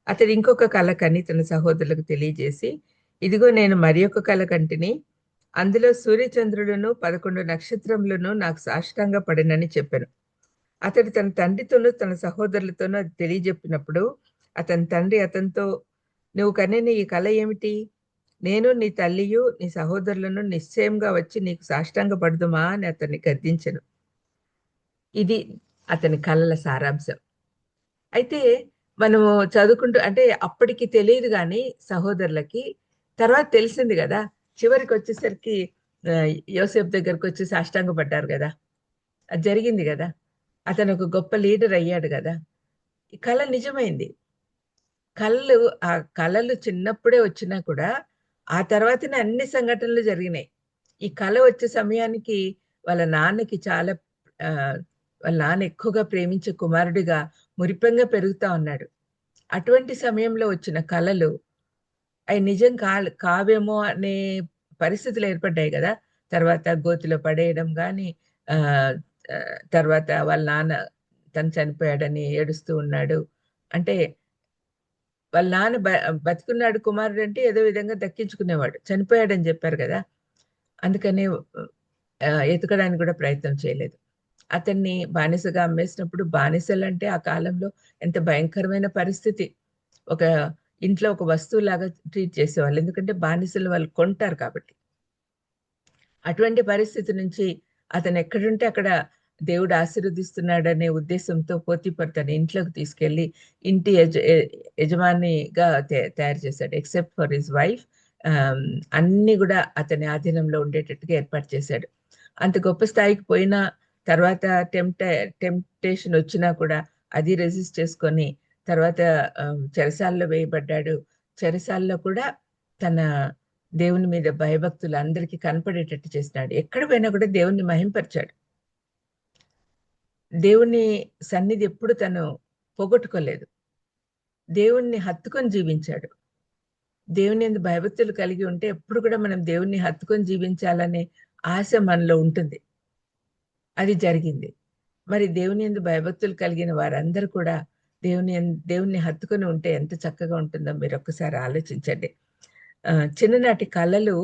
అతడు ఇంకొక కళ కని తన సహోదరులకు తెలియజేసి, ఇదిగో నేను మరి ఒక కళ కంటిని, అందులో సూర్యచంద్రులను 11 నక్షత్రములను నాకు సాష్టాంగ పడినని చెప్పాను. అతడు తన తండ్రితోనూ తన సహోదరులతోనూ అది తెలియజెప్పినప్పుడు అతని తండ్రి అతనితో, నువ్వు కనిన ఈ కళ ఏమిటి? నేను నీ తల్లియు నీ సహోదరులను నిశ్చయంగా వచ్చి నీకు సాష్టాంగ పడుదుమా అని అతన్ని గద్దించెను. ఇది అతని కళల సారాంశం. అయితే మనము చదువుకుంటూ, అంటే అప్పటికి తెలియదు కానీ సహోదరులకి, తర్వాత తెలిసింది కదా. చివరికి వచ్చేసరికి యోసేపు దగ్గరకు వచ్చి సాష్టాంగ పడ్డారు కదా. అది జరిగింది కదా. అతను ఒక గొప్ప లీడర్ అయ్యాడు కదా. ఈ కళ నిజమైంది. ఆ కళలు చిన్నప్పుడే వచ్చినా కూడా ఆ తర్వాతనే అన్ని సంఘటనలు జరిగినాయి. ఈ కళ వచ్చే సమయానికి వాళ్ళ నాన్నకి వాళ్ళ నాన్న ఎక్కువగా ప్రేమించే కుమారుడిగా మురిపెంగా పెరుగుతా ఉన్నాడు. అటువంటి సమయంలో వచ్చిన కళలు అవి నిజం కావేమో అనే పరిస్థితులు ఏర్పడ్డాయి కదా. తర్వాత గోతిలో పడేయడం కానీ, తర్వాత వాళ్ళ నాన్న తను చనిపోయాడని ఏడుస్తూ ఉన్నాడు. అంటే వాళ్ళ నాన్న బతికున్నాడు కుమారుడు అంటే ఏదో విధంగా దక్కించుకునేవాడు, చనిపోయాడని చెప్పారు కదా. అందుకనే ఎతకడానికి కూడా ప్రయత్నం చేయలేదు. అతన్ని బానిసగా అమ్మేసినప్పుడు, బానిసలు అంటే ఆ కాలంలో ఎంత భయంకరమైన పరిస్థితి. ఒక ఇంట్లో ఒక వస్తువులాగా ట్రీట్ చేసేవాళ్ళు, ఎందుకంటే బానిసలు వాళ్ళు కొంటారు కాబట్టి. అటువంటి పరిస్థితి నుంచి అతను ఎక్కడుంటే అక్కడ దేవుడు ఆశీర్వదిస్తున్నాడనే ఉద్దేశంతో పోతీఫర్ తన ఇంట్లోకి తీసుకెళ్లి ఇంటి యజమానిగా తయారు చేశాడు. ఎక్సెప్ట్ ఫర్ హిజ్ వైఫ్, అన్ని కూడా అతని ఆధీనంలో ఉండేటట్టుగా ఏర్పాటు చేశాడు. అంత గొప్ప స్థాయికి పోయిన తర్వాత టెంప్టేషన్ వచ్చినా కూడా అది రెసిస్ట్ చేసుకొని తర్వాత చెరసాల్లో వేయబడ్డాడు. చెరసాల్లో కూడా తన దేవుని మీద భయభక్తులు అందరికీ కనపడేటట్టు చేసినాడు. ఎక్కడ పోయినా కూడా దేవుణ్ణి మహింపరిచాడు. దేవుని సన్నిధి ఎప్పుడు తను పోగొట్టుకోలేదు. దేవుణ్ణి హత్తుకొని జీవించాడు. దేవుని యందు భయభక్తులు కలిగి ఉంటే ఎప్పుడు కూడా మనం దేవుణ్ణి హత్తుకొని జీవించాలనే ఆశ మనలో ఉంటుంది. అది జరిగింది. మరి దేవుని యందు భయభక్తులు కలిగిన వారందరూ కూడా దేవుణ్ణి హత్తుకొని ఉంటే ఎంత చక్కగా ఉంటుందో మీరు ఒక్కసారి ఆలోచించండి. చిన్ననాటి కళలు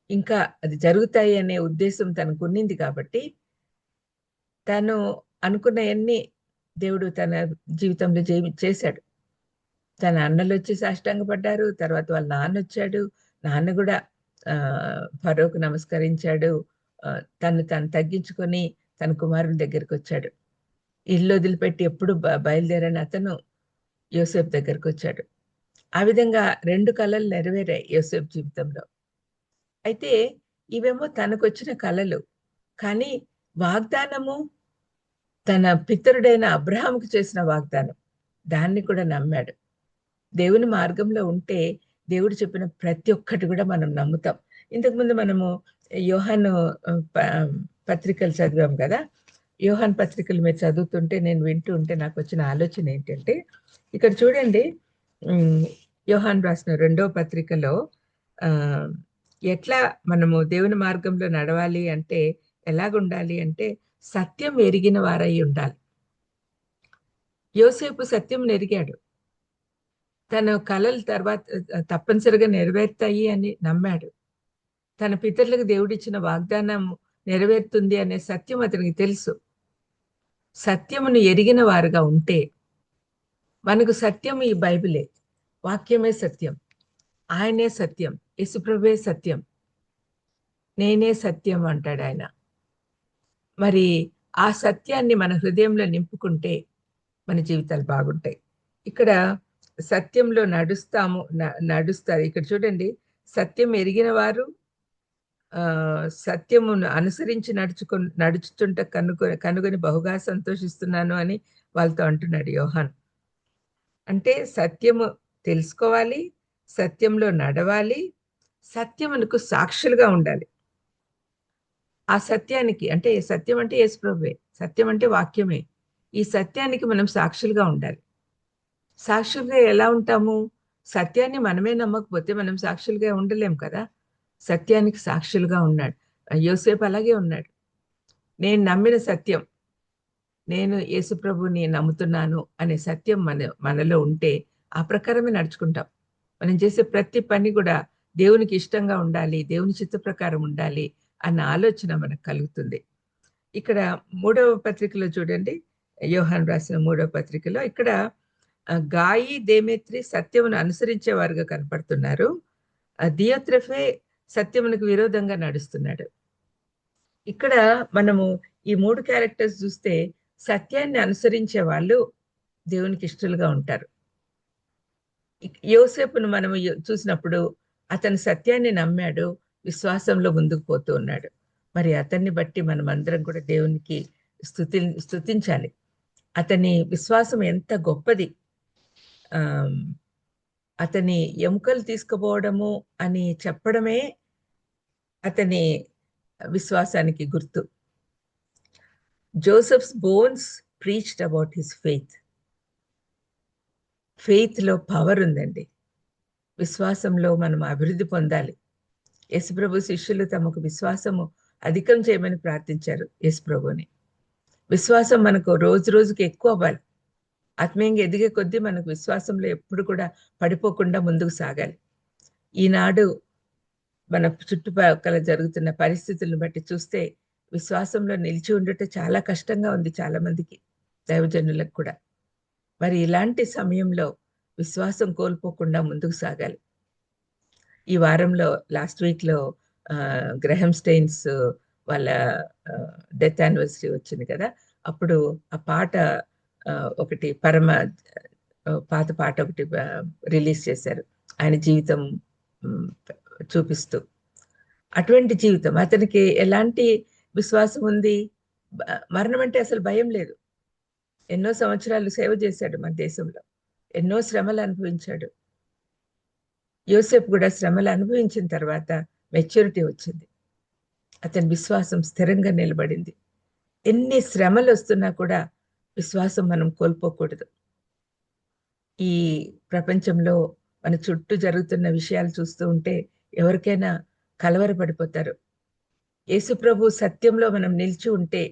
ఇంకా అది జరుగుతాయి అనే ఉద్దేశం తనకు ఉన్నింది కాబట్టి తను అనుకున్నవన్నీ దేవుడు తన జీవితంలో చేశాడు. తన అన్నలు వచ్చి సాష్టాంగపడ్డారు. తర్వాత వాళ్ళ నాన్న వచ్చాడు. నాన్న కూడా ఫరోకు నమస్కరించాడు. తను తగ్గించుకొని తన కుమారుని దగ్గరికి వచ్చాడు. ఇల్లు వదిలిపెట్టి ఎప్పుడు బయలుదేరని అతను యోసేపు దగ్గరికి వచ్చాడు. ఆ విధంగా 2 కళలు నెరవేరాయి యోసేపు జీవితంలో. అయితే ఇవేమో తనకొచ్చిన కళలు. కానీ వాగ్దానము తన పితరుడైన అబ్రహాముకు చేసిన వాగ్దానం, దాన్ని కూడా నమ్మాడు. దేవుని మార్గంలో ఉంటే దేవుడు చెప్పిన ప్రతి ఒక్కటి కూడా మనం నమ్ముతాం. ఇంతకుముందు మనము యోహాను పత్రికలు చదివాం కదా. యోహాను పత్రికలు మీరు చదువుతుంటే నేను వింటూ ఉంటే నాకు వచ్చిన ఆలోచన ఏంటంటే, ఇక్కడ చూడండి, యోహాను రాసిన 2వ పత్రికలో ఎట్లా మనము దేవుని మార్గంలో నడవాలి అంటే ఎలాగుండాలి అంటే సత్యం ఎరిగిన వారై ఉండాలి. యోసేపు సత్యం ఎరిగాడు. తన కళలు తర్వాత తప్పనిసరిగా నెరవేరుతాయి అని నమ్మాడు. తన పితరులకు దేవుడిచ్చిన వాగ్దానం నెరవేరుతుంది అనే సత్యం అతనికి తెలుసు. సత్యమును ఎరిగిన వారుగా ఉంటే, మనకు సత్యం ఈ బైబిలే, వాక్యమే సత్యం, ఆయనే సత్యం, యేసుప్రభువే సత్యం, నేనే సత్యం అంటాడు ఆయన. మరి ఆ సత్యాన్ని మన హృదయంలో నింపుకుంటే మన జీవితాలు బాగుంటాయి. ఇక్కడ సత్యంలో నడుస్తారు. ఇక్కడ చూడండి, సత్యం ఎరిగిన వారు సత్యమును అనుసరించి నడుచుతుంట కనుగొని బహుగా సంతోషిస్తున్నాను అని వాళ్ళతో అంటున్నాడు యోహాన్. అంటే సత్యము తెలుసుకోవాలి, సత్యంలో నడవాలి, సత్యమునకు సాక్షులుగా ఉండాలి. ఆ సత్యానికి, అంటే సత్యం అంటే యేసుప్రభువే, సత్యం అంటే వాక్యమే. ఈ సత్యానికి మనం సాక్షులుగా ఉండాలి. సాక్షులుగా ఎలా ఉంటాము? సత్యాన్ని మనమే నమ్మకపోతే మనం సాక్షులుగా ఉండలేం కదా. సత్యానికి సాక్షులుగా ఉన్నాడు యోసేపు. అలాగే ఉన్నాడు. నేను నమ్మిన సత్యం, నేను యేసుప్రభుని నమ్ముతున్నాను అనే సత్యం మనలో ఉంటే ఆ ప్రకారమే నడుచుకుంటాం. మనం చేసే ప్రతి పని కూడా దేవునికి ఇష్టంగా ఉండాలి, దేవుని చిత్త ప్రకారం ఉండాలి అన్న ఆలోచన మనకు కలుగుతుంది. ఇక్కడ 3వ పత్రికలో చూడండి, యోహాను రాసిన 3వ పత్రికలో ఇక్కడ గాయి, దేమేత్రి సత్యమును అనుసరించేవారుగా కనపడుతున్నారు. దియోత్రెఫే సత్యమునకు విరోధంగా నడుస్తున్నాడు. ఇక్కడ మనము ఈ 3 క్యారెక్టర్స్ చూస్తే సత్యాన్ని అనుసరించే వాళ్ళు దేవునికి ఇష్టలుగా ఉంటారు. యోసేపును మనము చూసినప్పుడు అతను సత్యాన్ని నమ్మాడు, విశ్వాసంలో ముందుకు పోతూ ఉన్నాడు. మరి అతన్ని బట్టి మనం అందరం కూడా దేవునికి స్తుతించాలి. అతని విశ్వాసం ఎంత గొప్పది. అతని ఎముకలు తీసుకుపోవడము అని చెప్పడమే అతని విశ్వాసానికి గుర్తు. Joseph's bones preached about his faith. ఫెయిత్లో పవర్ ఉందండి. విశ్వాసంలో మనం అభివృద్ధి పొందాలి. యేసుప్రభు శిష్యులు తమకు విశ్వాసము అధికం చేయమని ప్రార్థించారు యేసుప్రభుని. విశ్వాసం మనకు రోజు రోజుకి ఎక్కువ అవ్వాలి. ఆత్మీయంగా ఎదిగే కొద్దీ మనకు విశ్వాసంలో ఎప్పుడు కూడా పడిపోకుండా ముందుకు సాగాలి. ఈనాడు మన చుట్టుపక్కల జరుగుతున్న పరిస్థితులను బట్టి చూస్తే విశ్వాసంలో నిలిచి ఉండట చాలా కష్టంగా ఉంది చాలా మందికి, దైవజనులకు కూడా. మరి ఇలాంటి సమయంలో విశ్వాసం కోల్పోకుండా ముందుకు సాగాలి. ఈ వారంలో లాస్ట్ వీక్లో గ్రహం స్టెయిన్స్ వాళ్ళ డెత్ యానివర్సరీ వచ్చింది కదా. అప్పుడు ఆ పాట ఒకటి పాత పాట ఒకటి రిలీజ్ చేశారు, ఆయన జీవితం చూపిస్తూ. అటువంటి జీవితం, అతనికి ఎలాంటి విశ్వాసం ఉంది? మరణం అంటే అసలు భయం లేదు. ఎన్నో సంవత్సరాలు సేవ చేశాడు మన దేశంలో, ఎన్నో శ్రమలు అనుభవించాడు. యోసేపు కూడా శ్రమలు అనుభవించిన తర్వాత మెచ్యూరిటీ వచ్చింది. అతని విశ్వాసం స్థిరంగా నిలబడింది. ఎన్ని శ్రమలు వస్తున్నా కూడా విశ్వాసం మనం కోల్పోకూడదు. ఈ ప్రపంచంలో మన చుట్టూ జరుగుతున్న విషయాలు చూస్తూ ఉంటే ఎవరికైనా కలవరపడిపోతారు. యేసుప్రభు సత్యంలో మనం నిలిచి ఉంటే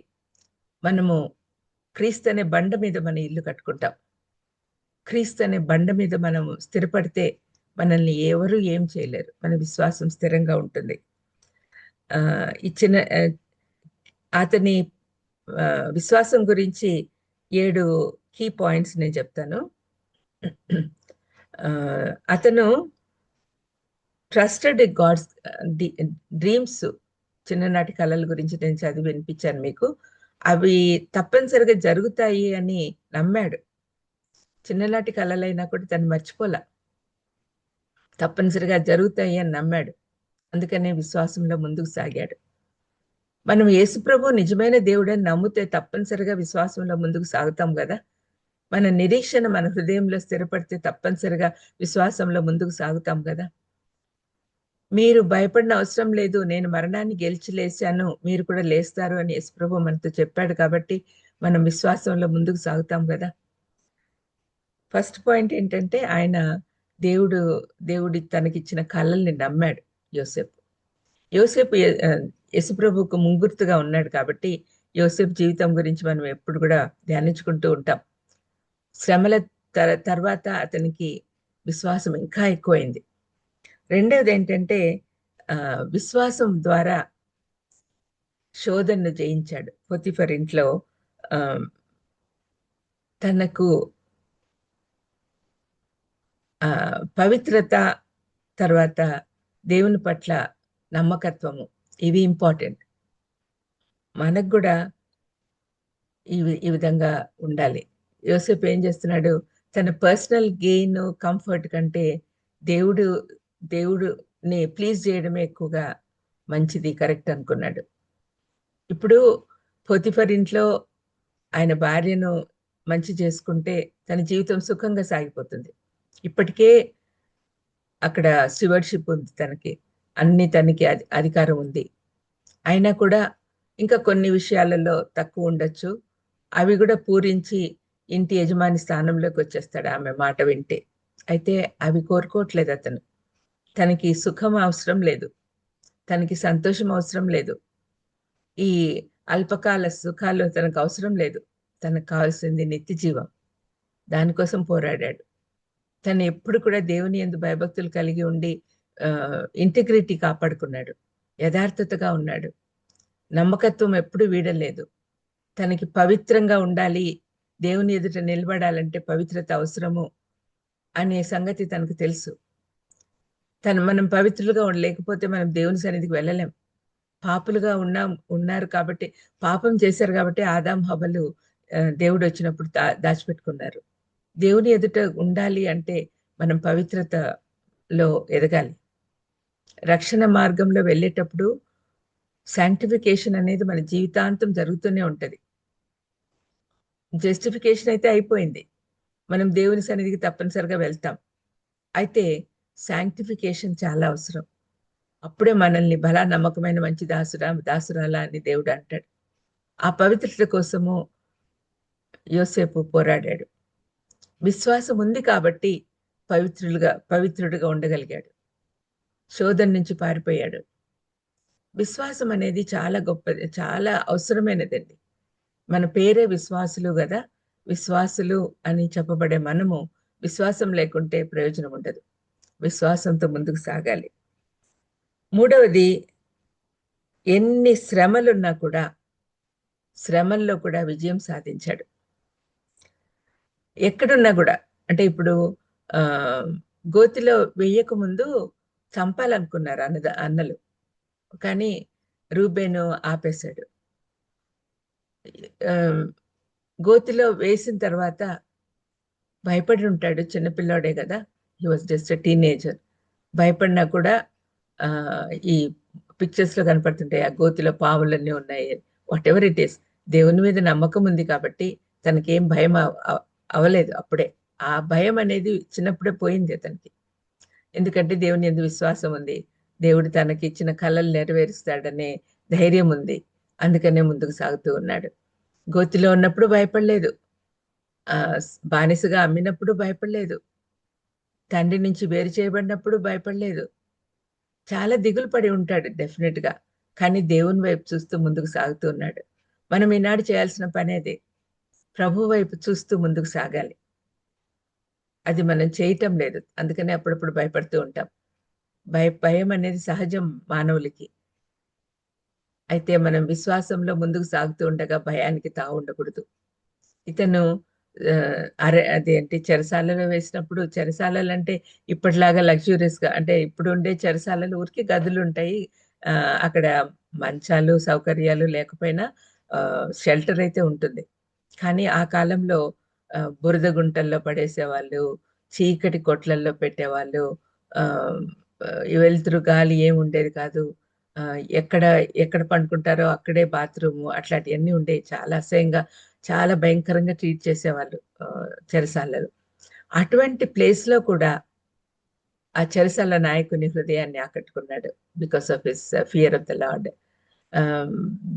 మనము క్రీస్తు అనే బండ మీద మన ఇల్లు కట్టుకుంటాం. క్రీస్తు అనే బండ మీద మనము స్థిరపడితే మనల్ని ఎవరు ఏం చేయలేరు. మన విశ్వాసం స్థిరంగా ఉంటుంది. అతని విశ్వాసం గురించి 7 కీ పాయింట్స్ నేను చెప్తాను. అతను ట్రస్టెడ్ గాడ్స్ డ్రీమ్స్, చిన్ననాటి కళల గురించి నేను చదివి వినిపించాను మీకు. అవి తప్పనిసరిగా జరుగుతాయి అని నమ్మాడు. చిన్ననాటి కళలైనా కూడా తను మర్చిపోలా, తప్పనిసరిగా జరుగుతాయి అని నమ్మాడు. అందుకనే విశ్వాసంలో ముందుకు సాగాడు. మనం యేసుప్రభు నిజమైన దేవుడని నమ్మితే తప్పనిసరిగా విశ్వాసంలో ముందుకు సాగుతాం కదా. మన నిరీక్షణ మన హృదయంలో స్థిరపడితే తప్పనిసరిగా విశ్వాసంలో ముందుకు సాగుతాం కదా. మీరు భయపడిన అవసరం లేదు, నేను మరణాన్ని గెలిచి లేచాను, మీరు కూడా లేస్తారు అని యేసుప్రభు మనతో చెప్పాడు. కాబట్టి మనం విశ్వాసంలో ముందుకు సాగుతాం కదా. ఫస్ట్ పాయింట్ ఏంటంటే ఆయన దేవుడి తనకిచ్చిన కళల్ని నమ్మాడు యోసేపు. యేసుప్రభుకు ముంగుర్తుగా ఉన్నాడు కాబట్టి యోసేపు జీవితం గురించి మనం ఎప్పుడు కూడా ధ్యానించుకుంటూ ఉంటాం. శ్రమల తర్వాత అతనికి విశ్వాసం ఇంకా ఎక్కువైంది. రెండవది ఏంటంటే విశ్వాసం ద్వారా శోధనను జయించాడు. పొతిఫర్ ఇంట్లో తనకు పవిత్రత, తర్వాత దేవుని పట్ల నమ్మకత్వము, ఇవి ఇంపార్టెంట్. మనకు కూడా ఈ విధంగా ఉండాలి. యోసేపు ఏం చేస్తున్నాడు, తన పర్సనల్ గెయిన్ కంఫర్ట్ కంటే దేవుడుని ప్లీజ్ చేయడమే ఎక్కువగా మంచిది, కరెక్ట్ అనుకున్నాడు. ఇప్పుడు పొతిఫర్ ఇంట్లో ఆయన భార్యను మంచి చేసుకుంటే తన జీవితం సుఖంగా సాగిపోతుంది. ఇప్పటికే అక్కడ స్టీవర్డ్షిప్ ఉంది, తనకి అధికారం ఉంది. అయినా కూడా ఇంకా కొన్ని విషయాలలో తక్కువ ఉండొచ్చు. అవి కూడా పూరించి ఇంటి యజమాని స్థానంలోకి వచ్చేస్తాడు ఆమె మాట వింటే. అయితే అవి కోరుకోవట్లేదు అతను. తనకి సుఖం అవసరం లేదు, తనకి సంతోషం అవసరం లేదు, ఈ అల్పకాల సుఖాలు తనకు అవసరం లేదు. తనకు కావాల్సింది నిత్య జీవం. దానికోసం పోరాడాడు. తను ఎప్పుడు కూడా దేవుని యందు భయభక్తులు కలిగి ఉండి ఇంటిగ్రిటీ కాపాడుకున్నాడు, యథార్థతగా ఉన్నాడు, నమ్మకత్వం ఎప్పుడు వీడలేదు. తనకి పవిత్రంగా ఉండాలి, దేవుని ఎదుట నిలబడాలంటే పవిత్రత అవసరము అనే సంగతి తనకు తెలుసు. మనం పవిత్రులుగా లేకపోతే మనం దేవుని సన్నిధికి వెళ్ళలేం. పాపులుగా ఉన్నారు కాబట్టి, పాపం చేశారు కాబట్టి ఆదాం హవ్వలు దేవుడు వచ్చినప్పుడు దాచిపెట్టుకున్నారు. దేవుని ఎదుట ఉండాలి అంటే మనం పవిత్రతలో ఎదగాలి. రక్షణ మార్గంలో వెళ్ళేటప్పుడు శాంక్టిఫికేషన్ అనేది మన జీవితాంతం జరుగుతూనే ఉంటుంది. జస్టిఫికేషన్ అయితే అయిపోయింది, మనం దేవుని సన్నిధికి తప్పనిసరిగా వెళ్తాం. అయితే శాంక్టిఫికేషన్ చాలా అవసరం. అప్పుడే మనల్ని బలా నమ్మకమైన మంచి దాసురాలా అని దేవుడు అంటాడు. ఆ పవిత్రత కోసము యోసేపు పోరాడాడు. విశ్వాసం ఉంది కాబట్టి పవిత్రుడిగా ఉండగలిగాడు. శోధన నుంచి పారిపోయాడు. విశ్వాసం అనేది చాలా గొప్పది, చాలా అవసరమైనదండి. మన పేరే విశ్వాసులు కదా. విశ్వాసులు అని చెప్పబడే మనము విశ్వాసం లేకుంటే ప్రయోజనం ఉండదు. విశ్వాసంతో ముందుకు సాగాలి. మూడవది, ఎన్ని శ్రమలున్నా కూడా శ్రమల్లో కూడా విజయం సాధించాడు. ఎక్కడున్నా కూడా, అంటే ఇప్పుడు గోతిలో వెయ్యక ముందు చంపాలనుకున్నారు అన్నలు, కానీ రూబేను ఆపేశాడు. గోతిలో వేసిన తర్వాత భయపడి ఉంటాడు, చిన్నపిల్లాడే కదా, he was just a teenager. భయపడినా కూడా ఈ పిక్చర్స్లో కనపడుతుంటాయి, ఆ గోతిలో పావులన్నీ ఉన్నాయి, వాట్ ఎవర్ ఇట్ ఈస్, దేవుని మీద నమ్మకం ఉంది కాబట్టి తనకేం భయం అవలేదు. అప్పుడే ఆ భయం అనేది చిన్నప్పుడే పోయింది అతనికి. ఎందుకంటే దేవుని యందు విశ్వాసం ఉంది, దేవుడు తనకి ఇచ్చిన కళలు నెరవేరుస్తాడనే ధైర్యం ఉంది. అందుకనే ముందుకు సాగుతూ ఉన్నాడు. గోతిలో ఉన్నప్పుడు భయపడలేదు, బానిసగా అమ్మినప్పుడు భయపడలేదు, తండ్రి నుంచి వేరు చేయబడినప్పుడు భయపడలేదు. చాలా దిగులు పడి ఉంటాడు డెఫినెట్గా, కానీ దేవుని వైపు చూస్తూ ముందుకు సాగుతూ ఉన్నాడు. మనం ఈనాడు చేయాల్సిన పని అదే, ప్రభు వైపు చూస్తూ ముందుకు సాగాలి. అది మనం చేయటం లేదు, అందుకనే అప్పుడప్పుడు భయపడుతూ ఉంటాం. భయం అనేది సహజం మానవులకి. అయితే మనం విశ్వాసంలో ముందుకు సాగుతూ ఉండగా భయానికి తావు ఉండకూడదు. ఇతను అదేంటి చెరసాలలో వేసినప్పుడు, చెరసాలలు అంటే ఇప్పటిలాగా లగ్జూరియస్ గా, అంటే ఇప్పుడు ఉండే చెరసాలలు ఊరికి గదులు ఉంటాయి. అక్కడ మంచాలు సౌకర్యాలు లేకపోయినా షెల్టర్ అయితే ఉంటుంది. కానీ ఆ కాలంలో బురద గుంటల్లో పడేసేవాళ్ళు, చీకటి కొట్లల్లో పెట్టేవాళ్ళు, వెలుతురు గాలి ఏమి ఉండేది కాదు. ఎక్కడ ఎక్కడ పండుకుంటారో అక్కడే బాత్రూము అట్లాంటివన్నీ ఉండేవి. చాలా అసహ్యంగా, చాలా భయంకరంగా ట్రీట్ చేసేవాళ్ళు చెరసాలలో. అటువంటి ప్లేస్లో కూడా ఆ చెరసాల నాయకుని హృదయాన్ని ఆకట్టుకున్నాడు because of his fear of the lord.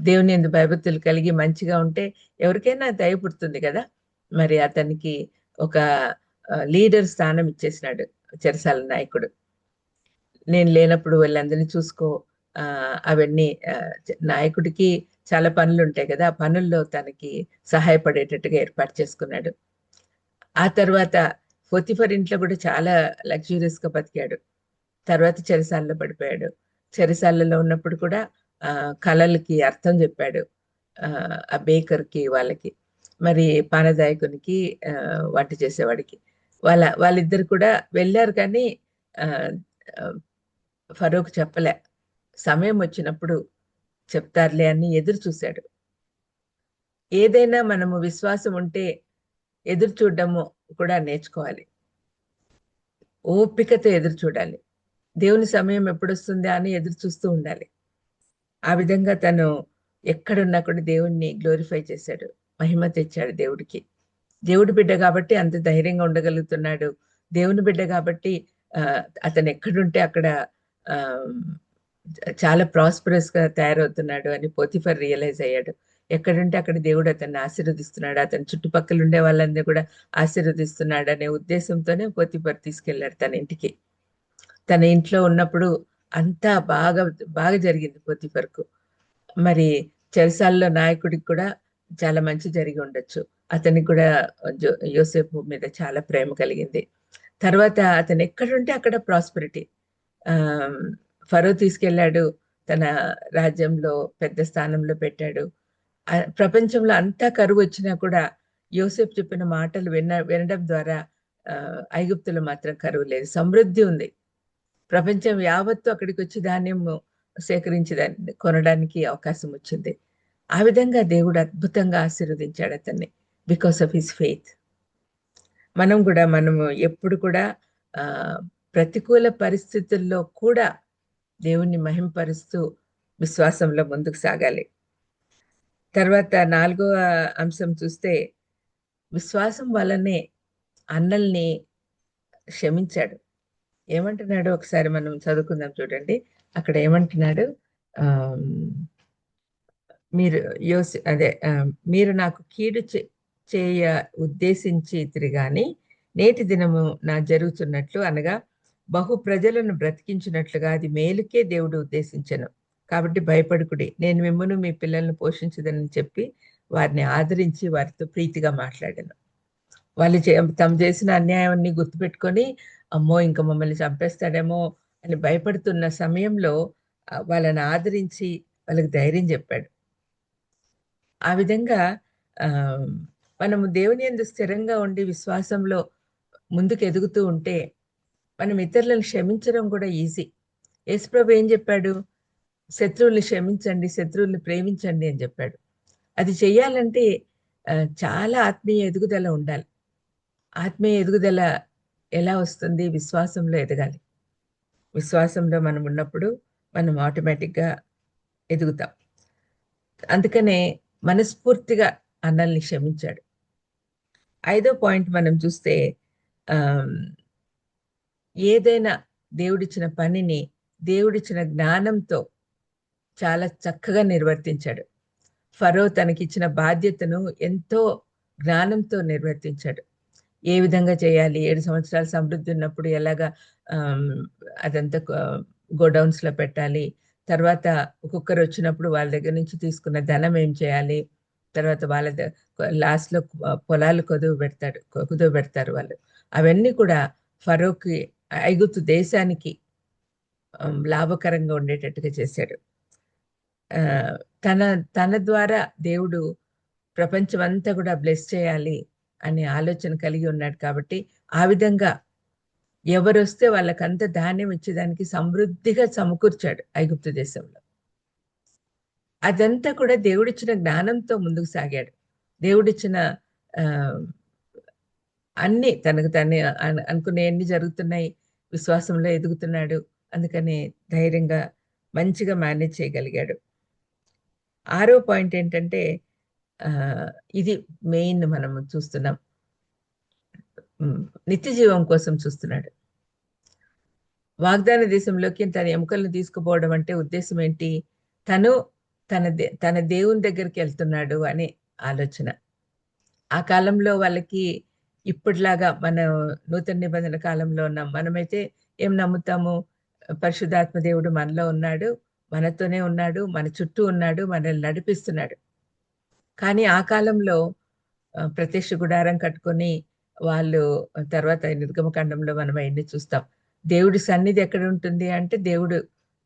దేవుని యందు భయభక్తులు కలిగి మంచిగా ఉంటే ఎవరికైనా దయ పుడుతుంది కదా. మరి అతనికి ఒక లీడర్ స్థానం ఇచ్చేసినాడు చెరసాల నాయకుడు. నేను లేనప్పుడు వాళ్ళందరినీ చూసుకో, అవన్నీ నాయకుడికి చాలా పనులు ఉంటాయి కదా, ఆ పనుల్లో తనకి సహాయపడేటట్టుగా ఏర్పాటు చేసుకున్నాడు. ఆ తర్వాత పొతిఫర్ ఇంట్లో కూడా చాలా లగ్జూరియస్ గా బతికాడు. తర్వాత చెరసాలలో పడిపోయాడు. చెరసాలలో ఉన్నప్పుడు కూడా కళలకి అర్థం చెప్పాడు ఆ బేకర్కి వాళ్ళకి, మరి పానదాయకునికి వంట చేసేవాడికి. వాళ్ళిద్దరు కూడా వెళ్ళారు, కానీ ఫరోకు చెప్పలే. సమయం వచ్చినప్పుడు చెప్తారులే అని ఎదురు చూశాడు. ఏదైనా మనము విశ్వాసం ఉంటే ఎదురు చూడడము కూడా నేర్చుకోవాలి. ఓపికతో ఎదురు చూడాలి. దేవుని సమయం ఎప్పుడొస్తుందా అని ఎదురు చూస్తూ ఉండాలి. ఆ విధంగా తను ఎక్కడున్నా కూడా దేవుణ్ణి గ్లోరిఫై చేశాడు, మహిమ తెచ్చాడు దేవుడికి. దేవుడి బిడ్డ కాబట్టి అంత ధైర్యంగా ఉండగలుగుతున్నాడు. దేవుని బిడ్డ కాబట్టి అతను ఎక్కడుంటే అక్కడ చాలా ప్రాస్పరస్ గా తయారవుతున్నాడు అని పోతిఫర్ రియలైజ్ అయ్యాడు. ఎక్కడుంటే అక్కడ దేవుడు అతన్ని ఆశీర్వదిస్తున్నాడు, అతని చుట్టుపక్కల ఉండే వాళ్ళందరూ కూడా ఆశీర్వదిస్తున్నాడు అనే ఉద్దేశంతోనే పోతిఫర్ తీసుకెళ్లాడు తన ఇంటికి. తన ఇంట్లో ఉన్నప్పుడు అంతా బాగా జరిగింది పోతిఫర్కు. మరి చెరసాలలో నాయకుడికి కూడా చాలా మంచి జరిగి ఉండొచ్చు. అతనికి కూడా యోసేపు మీద చాలా ప్రేమ కలిగింది. తర్వాత అతను ఎక్కడుంటే అక్కడ ప్రాస్పెరిటీ. ఫరో తీసుకెళ్లాడు, తన రాజ్యంలో పెద్ద స్థానంలో పెట్టాడు. ప్రపంచంలో అంతా కరువు వచ్చినా కూడా యోసేపు చెప్పిన మాటలు వినడం ద్వారా ఐగుప్తులో మాత్రం కరువు లేదు, సమృద్ధి ఉంది. ప్రపంచం యావత్తు అక్కడికి వచ్చి ధాన్యం సేకరించి దాన్ని కొనడానికి అవకాశం వచ్చింది. ఆ విధంగా దేవుడు అద్భుతంగా ఆశీర్వదించాడు అతన్ని బికాస్ ఆఫ్ హిస్ ఫెయిత్. మనము ఎప్పుడు కూడా ప్రతికూల పరిస్థితుల్లో కూడా దేవుణ్ణి మహింపరుస్తూ విశ్వాసంలో ముందుకు సాగాలి. తర్వాత 4వ అంశం చూస్తే, విశ్వాసం వల్లనే అన్నల్ని క్షమించాడు. ఏమంటున్నాడు ఒకసారి మనం చదువుకుందాం చూడండి. అక్కడ ఏమంటున్నాడు, మీరు నాకు కీడు చేయ ఉద్దేశించితిరి గాని నేటి దినము నా జరుగుతున్నట్లు, అనగా బహు ప్రజలను బ్రతికించినట్లుగా అది మేలుకే దేవుడు ఉద్దేశించను. కాబట్టి భయపడుకుడి, నేను మిమ్మును మీ పిల్లలను పోషించదని చెప్పి వారిని ఆదరించి వారితో ప్రీతిగా మాట్లాడాను. వాళ్ళు తమ చేసిన అన్యాయాన్ని గుర్తుపెట్టుకొని, అమ్మో ఇంకా మమ్మల్ని చంపేస్తాడేమో అని భయపడుతున్న సమయంలో వాళ్ళని ఆదరించి వాళ్ళకి ధైర్యం చెప్పాడు. ఆ విధంగా మనము దేవుని యందు స్థిరంగా ఉండి విశ్వాసంలో ముందుకు ఎదుగుతూ ఉంటే మనం ఇతరులను క్షమించడం కూడా ఈజీ. యేసుప్రభు ఏం చెప్పాడు? శత్రువుల్ని క్షమించండి, శత్రువుల్ని ప్రేమించండి అని చెప్పాడు. అది చెయ్యాలంటే చాలా ఆత్మీయ ఎదుగుదల ఉండాలి. ఆత్మీయ ఎదుగుదల ఎలా వస్తుంది? విశ్వాసంలో ఎదగాలి. విశ్వాసంలో మనం ఉన్నప్పుడు మనం ఆటోమేటిక్గా ఎదుగుతాం. అందుకనే మనస్ఫూర్తిగా అన్నల్ని క్షమించాడు. 5వ పాయింట్ మనం చూస్తే, ఏదైనా దేవుడిచ్చిన పనిని దేవుడిచ్చిన జ్ఞానంతో చాలా చక్కగా నిర్వర్తించాడు. ఫరో తనకిచ్చిన బాధ్యతను ఎంతో జ్ఞానంతో నిర్వర్తించాడు. ఏ విధంగా చేయాలి, 7 సంవత్సరాలు సమృద్ధి ఉన్నప్పుడు ఎలాగా అదంతా గోడౌన్స్ లో పెట్టాలి, తర్వాత ఒక్కొక్కరు వచ్చినప్పుడు వాళ్ళ దగ్గర నుంచి తీసుకున్న ధనం ఏం చేయాలి, తర్వాత వాళ్ళ లాస్ట్ లో పొలాలు కుదువ పెడతారు వాళ్ళు. అవన్నీ కూడా ఫరోకి, ఐగుప్తు దేశానికి లాభకరంగా ఉండేటట్టుగా చేశాడు. ఆ, తన తన ద్వారా దేవుడు ప్రపంచం అంతా కూడా బ్లెస్ చేయాలి అనే ఆలోచన కలిగి ఉన్నాడు. కాబట్టి ఆ విధంగా ఎవరు వస్తే వాళ్ళకంత ధాన్యం ఇచ్చేదానికి సమృద్ధిగా సమకూర్చాడు ఐగుప్తు దేశంలో. అదంతా కూడా దేవుడిచ్చిన జ్ఞానంతో ముందుకు సాగాడు. దేవుడిచ్చిన ఆ, అన్ని తనకు తనే అనుకునే అన్ని జరుగుతున్నాయి, విశ్వాసంలో ఎదుగుతున్నాడు. అందుకని ధైర్యంగా మంచిగా మేనేజ్ చేయగలిగాడు. 6వ పాయింట్ ఏంటంటే ఆ, ఇది మెయిన్ మనం చూస్తున్నాం. నిత్య జీవం కోసం చూస్తున్నాడు. వాగ్దాన దేశంలోకి తన ఎముకలను తీసుకుపోవడం అంటే ఉద్దేశం ఏంటి? తను తన దేవుని దగ్గరికి వెళ్తున్నాడు అనే ఆలోచన. ఆ కాలంలో వాళ్ళకి ఇప్పటిలాగా మన నూతన నిబంధన కాలంలో ఉన్నాం. మనమైతే ఏం నమ్ముతాము? పరిశుద్ధాత్మ దేవుడు మనలో ఉన్నాడు, మనతోనే ఉన్నాడు, మన చుట్టూ ఉన్నాడు, మనల్ని నడిపిస్తున్నాడు. కానీ ఆ కాలంలో ప్రత్యక్ష గుడారం కట్టుకొని వాళ్ళు, తర్వాత నిర్గమకాండంలో మనం అవన్నీ చూస్తాం. దేవుడి సన్నిధి ఎక్కడ ఉంటుంది అంటే దేవుడు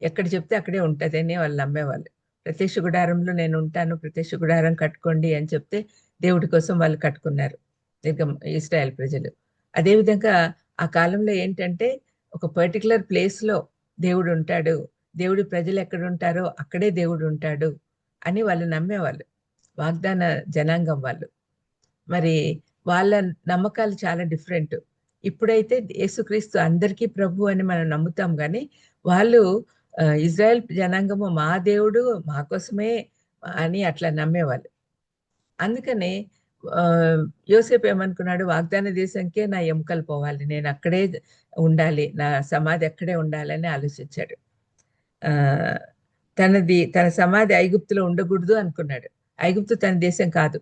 ఎక్కడ చెప్తే అక్కడే ఉంటుంది అని వాళ్ళు నమ్మేవాళ్ళు. ప్రత్యక్ష గుడారంలో నేను ఉంటాను, ప్రత్యక్ష గుడారం కట్టుకోండి అని చెప్తే దేవుడి కోసం వాళ్ళు కట్టుకున్నారు ఇశ్రాయేల్ ప్రజలు. అదేవిధంగా ఆ కాలంలో ఏంటంటే ఒక పర్టికులర్ ప్లేస్లో దేవుడు ఉంటాడు, దేవుడి ప్రజలు ఎక్కడ ఉంటారో అక్కడే దేవుడు ఉంటాడు అని వాళ్ళు నమ్మేవాళ్ళు, వాగ్దాన జనాంగం వాళ్ళు. మరి వాళ్ళ నమ్మకాలు చాలా డిఫరెంట్. ఇప్పుడైతే యేసుక్రీస్తు అందరికీ ప్రభు అని మనం నమ్ముతాం, కానీ వాళ్ళు ఇజ్రాయెల్ జనాంగము మా దేవుడు మా కోసమే అని అట్లా నమ్మేవాళ్ళు. అందుకనే యోసేపు ఏమనుకున్నాడు? వాగ్దాన దేశంకే నా ఎముకలు పోవాలి, నేను అక్కడే ఉండాలి, నా సమాధి అక్కడే ఉండాలని ఆలోచించాడు. తన సమాధి ఐగుప్తులో ఉండకూడదు అనుకున్నాడు. ఐగుప్తు తన దేశం కాదు,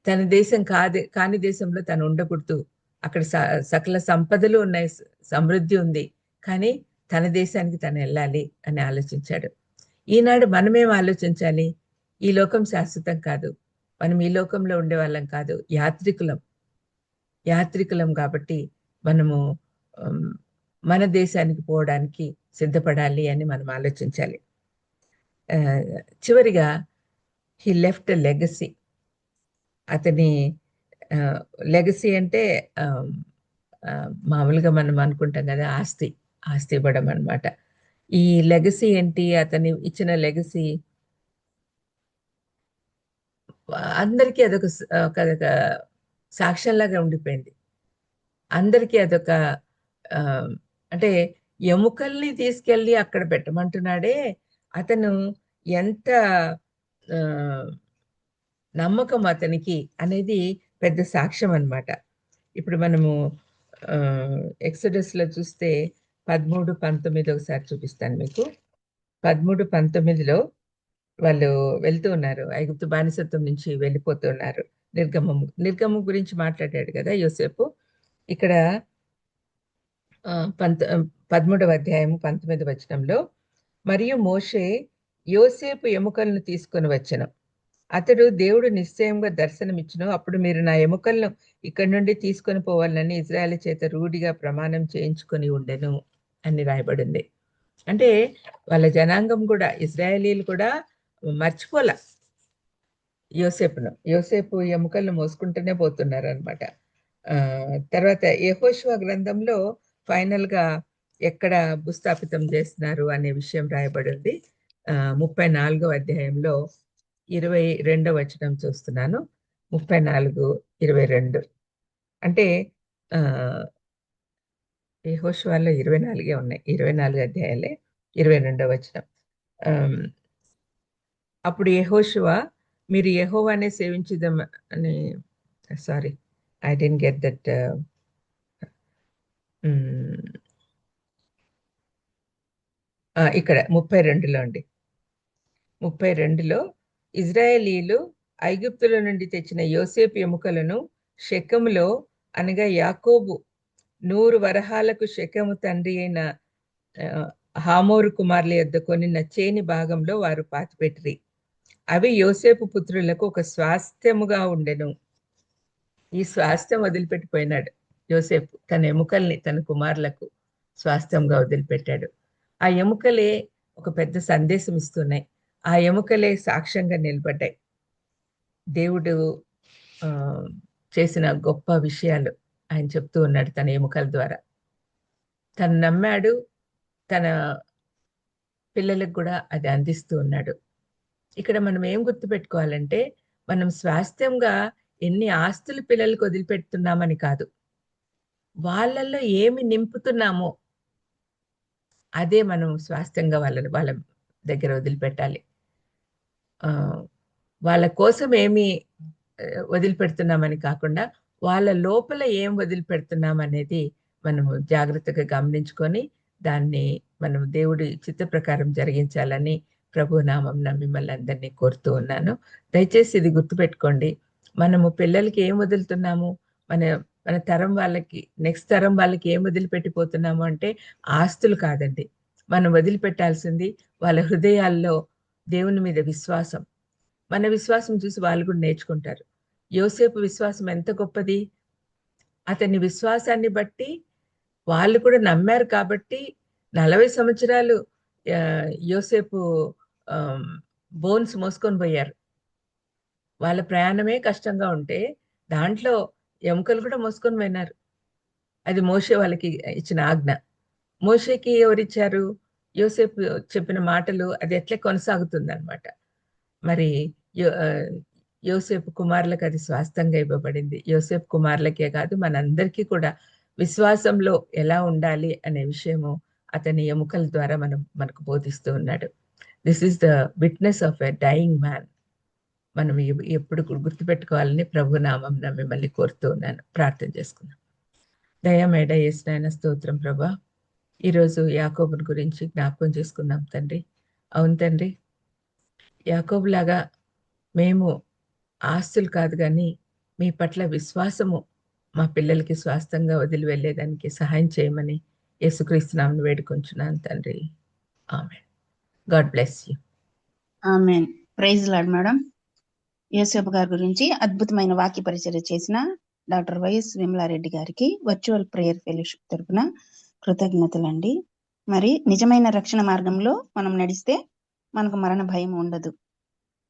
తన దేశం కాని దేశంలో తను ఉండకూడదు. అక్కడ సకల సంపదలు ఉన్నాయి, సమృద్ధి ఉంది, కానీ తన దేశానికి తను వెళ్ళాలి అని ఆలోచించాడు. ఈనాడు మనమేం ఆలోచించాలి? ఈ లోకం శాశ్వతం కాదు, మనం ఈ లోకంలో ఉండే వాళ్ళం కాదు, యాత్రికులం కాబట్టి మనము మన దేశానికి పోవడానికి సిద్ధపడాలి అని మనం ఆలోచించాలి. చివరిగా హీ లెఫ్ట్ లెగసీ. అతని లెగసీ అంటే మామూలుగా మనం అనుకుంటాం కదా, ఆస్తి ఇవ్వడం అనమాట. ఈ లెగసీ ఏంటి? అతని ఇచ్చిన లెగసీ అందరికీ అదొక సాక్ష్యంలాగా ఉండిపోయింది. అందరికీ అదొక అంటే ఎముకల్ని తీసుకెళ్ళి అక్కడ పెట్టమంటున్నాడే, అతను ఎంత నమ్మకం అతనికి అనేది పెద్ద సాక్ష్యం అన్నమాట. ఇప్పుడు మనము ఎక్సోడస్లో చూస్తే 13:19 ఒకసారి చూపిస్తాను మీకు. 13:19లో వాళ్ళు వెళ్తూ ఉన్నారు, ఐగుప్తు బానిసత్వం నుంచి వెళ్ళిపోతున్నారు. నిర్గమం గురించి మాట్లాడాడు కదా యోసేపు. ఇక్కడ 13వ అధ్యాయము 19వ వచనంలో, మరియు మోషే యోసేపు ఎముకలను తీసుకొని వచ్చెను. అతడు దేవుడు నిశ్చయంగా దర్శనమిచ్చును, అప్పుడు మీరు నా ఎముకలను ఇక్కడి నుండి తీసుకొని పోవాలని ఇజ్రాయేల్ చేత రూఢిగా ప్రమాణం చేయించుకొని ఉండెను అని రాయబడింది. అంటే వాళ్ళ జనాంగం కూడా, ఇజ్రాయేలీలు కూడా మర్చిపోలా యోసేపు ఎముకలను మోసుకుంటూనే పోతున్నారు అనమాట. తర్వాత యెహోషువ గ్రంథంలో ఫైనల్ గా ఎక్కడ భూస్థాపితం చేస్తున్నారు అనే విషయం రాయబడింది. 34వ అధ్యాయంలో 22వ వచనం చూస్తున్నాను. 34:22 అంటే యెహోషువలో 24 ఉన్నాయి, 24 అధ్యాయాలే. 22వ వచనం, అప్పుడు యెహోషువ మీరు యెహోవానే సేవించుదాం అని, sorry I didn't get that. ఇక్కడ 32లో అండి, 32లో ఇజ్రాయేలీలు ఐగుప్తుల నుండి తెచ్చిన యోసేపు ఎముకలను షెకెములో, అనగా యాకోబు 100 వరహాలకు షెకెము తండ్రి అయిన హామోరు కుమార్ల యొద్ద కొనిన చేని భాగంలో వారు పాతిపెట్టిరి. అవి యోసేపు పుత్రులకు ఒక స్వాస్థ్యముగా ఉండెను. ఈ స్వాస్థ్యం వదిలిపెట్టిపోయినాడు యోసేపు, తన ఎముకల్ని తన కుమారులకు స్వాస్థ్యంగా వదిలిపెట్టాడు. ఆ ఎముకలే ఒక పెద్ద సందేశం ఇస్తున్నాయి. ఆ ఎముకలే సాక్ష్యంగా నిలబడ్డాయి. దేవుడు చేసిన గొప్ప విషయాలు ఆయన చెప్తూ ఉన్నాడు తన ఎముకల ద్వారా. తను నమ్మాడు, తన పిల్లలకు కూడా అది అందిస్తూ ఉన్నాడు. ఇక్కడ మనం ఏం గుర్తుపెట్టుకోవాలంటే, మనం స్వాస్థ్యంగా ఎన్ని ఆస్తులు పిల్లలకు వదిలిపెడుతున్నామని కాదు, వాళ్ళల్లో ఏమి నింపుతున్నామో అదే మనం స్వాస్థ్యంగా వాళ్ళ దగ్గర వదిలిపెట్టాలి. వాళ్ళ కోసం ఏమి వదిలిపెడుతున్నామని కాకుండా, వాళ్ళ లోపల ఏం వదిలిపెడుతున్నాం అనేది మనము జాగ్రత్తగా గమనించుకొని దాన్ని మనం దేవుడి చిత్త ప్రకారం జరిగించాలని ప్రభు నామం మిమ్మల్ని అందరినీ కోరుతూ ఉన్నాను. దయచేసి ఇది గుర్తుపెట్టుకోండి. మనము పిల్లలకి ఏం వదులుతున్నాము, మన తరం వాళ్ళకి, నెక్స్ట్ తరం వాళ్ళకి ఏం వదిలిపెట్టిపోతున్నాము అంటే ఆస్తులు కాదండి. మనం వదిలిపెట్టాల్సింది వాళ్ళ హృదయాల్లో దేవుని మీద విశ్వాసం. మన విశ్వాసం చూసి వాళ్ళు కూడా నేర్చుకుంటారు. యోసేపు విశ్వాసం ఎంత గొప్పది! అతని విశ్వాసాన్ని బట్టి వాళ్ళు కూడా నమ్మారు కాబట్టి 40 సంవత్సరాలు యోసేపు బోన్స్ మోసుకొని పోయారు. వాళ్ళ ప్రయాణమే కష్టంగా ఉంటే దాంట్లో ఎముకలు కూడా మోసుకొని పోయినారు. అది మోషే వాళ్ళకి ఇచ్చిన ఆజ్ఞ. మోషేకి ఎవరిచ్చారు? యోసేపు చెప్పిన మాటలు, అది ఎట్లా కొనసాగుతుంది అనమాట. మరి యోసేపు కుమారులకు అది స్వాస్థ్యంగా ఇవ్వబడింది. యోసేపు కుమారులకే కాదు, మనందరికీ కూడా విశ్వాసంలో ఎలా ఉండాలి అనే విషయము అతని ఎముకల ద్వారా మనకు బోధిస్తూ ఉన్నాడు. This is the witness of a dying man. మనం ఎప్పుడు గుర్తుపెట్టుకోవాలని ప్రభు నామం మిమ్మల్ని కోరుతూ ఉన్నాను. ప్రార్థన చేసుకున్నాం. దయమేడ యేసునాయన స్తోత్రం ప్రభా. ఈరోజు యాకోబుని గురించి జ్ఞాపకం చేసుకున్నాం తండ్రి. అవును తండ్రి, యాకోబు లాగా మేము ఆస్తులు కాదు కానీ మీ పట్ల విశ్వాసము మా పిల్లలకి స్వాస్థ్యంగా వదిలి వెళ్ళేదానికి సహాయం చేయమని యేసుక్రీస్తు నామమున వేడుకొంచున్నాను తండ్రి. Amen. God bless you. Amen. Praise lord madam. Yosepu గారి గురించి అద్భుతమైన వాక్య పరిచర్య చేసిన డాక్టర్ వైఎస్ విమలారెడ్డి గారికి వర్చువల్ ప్రేయర్ ఫెలోషిప్ తరపున కృతజ్ఞతలండి. మరి నిజమైన రక్షణ మార్గంలో మనం నడిస్తే మనకు మరణ భయం ఉండదు.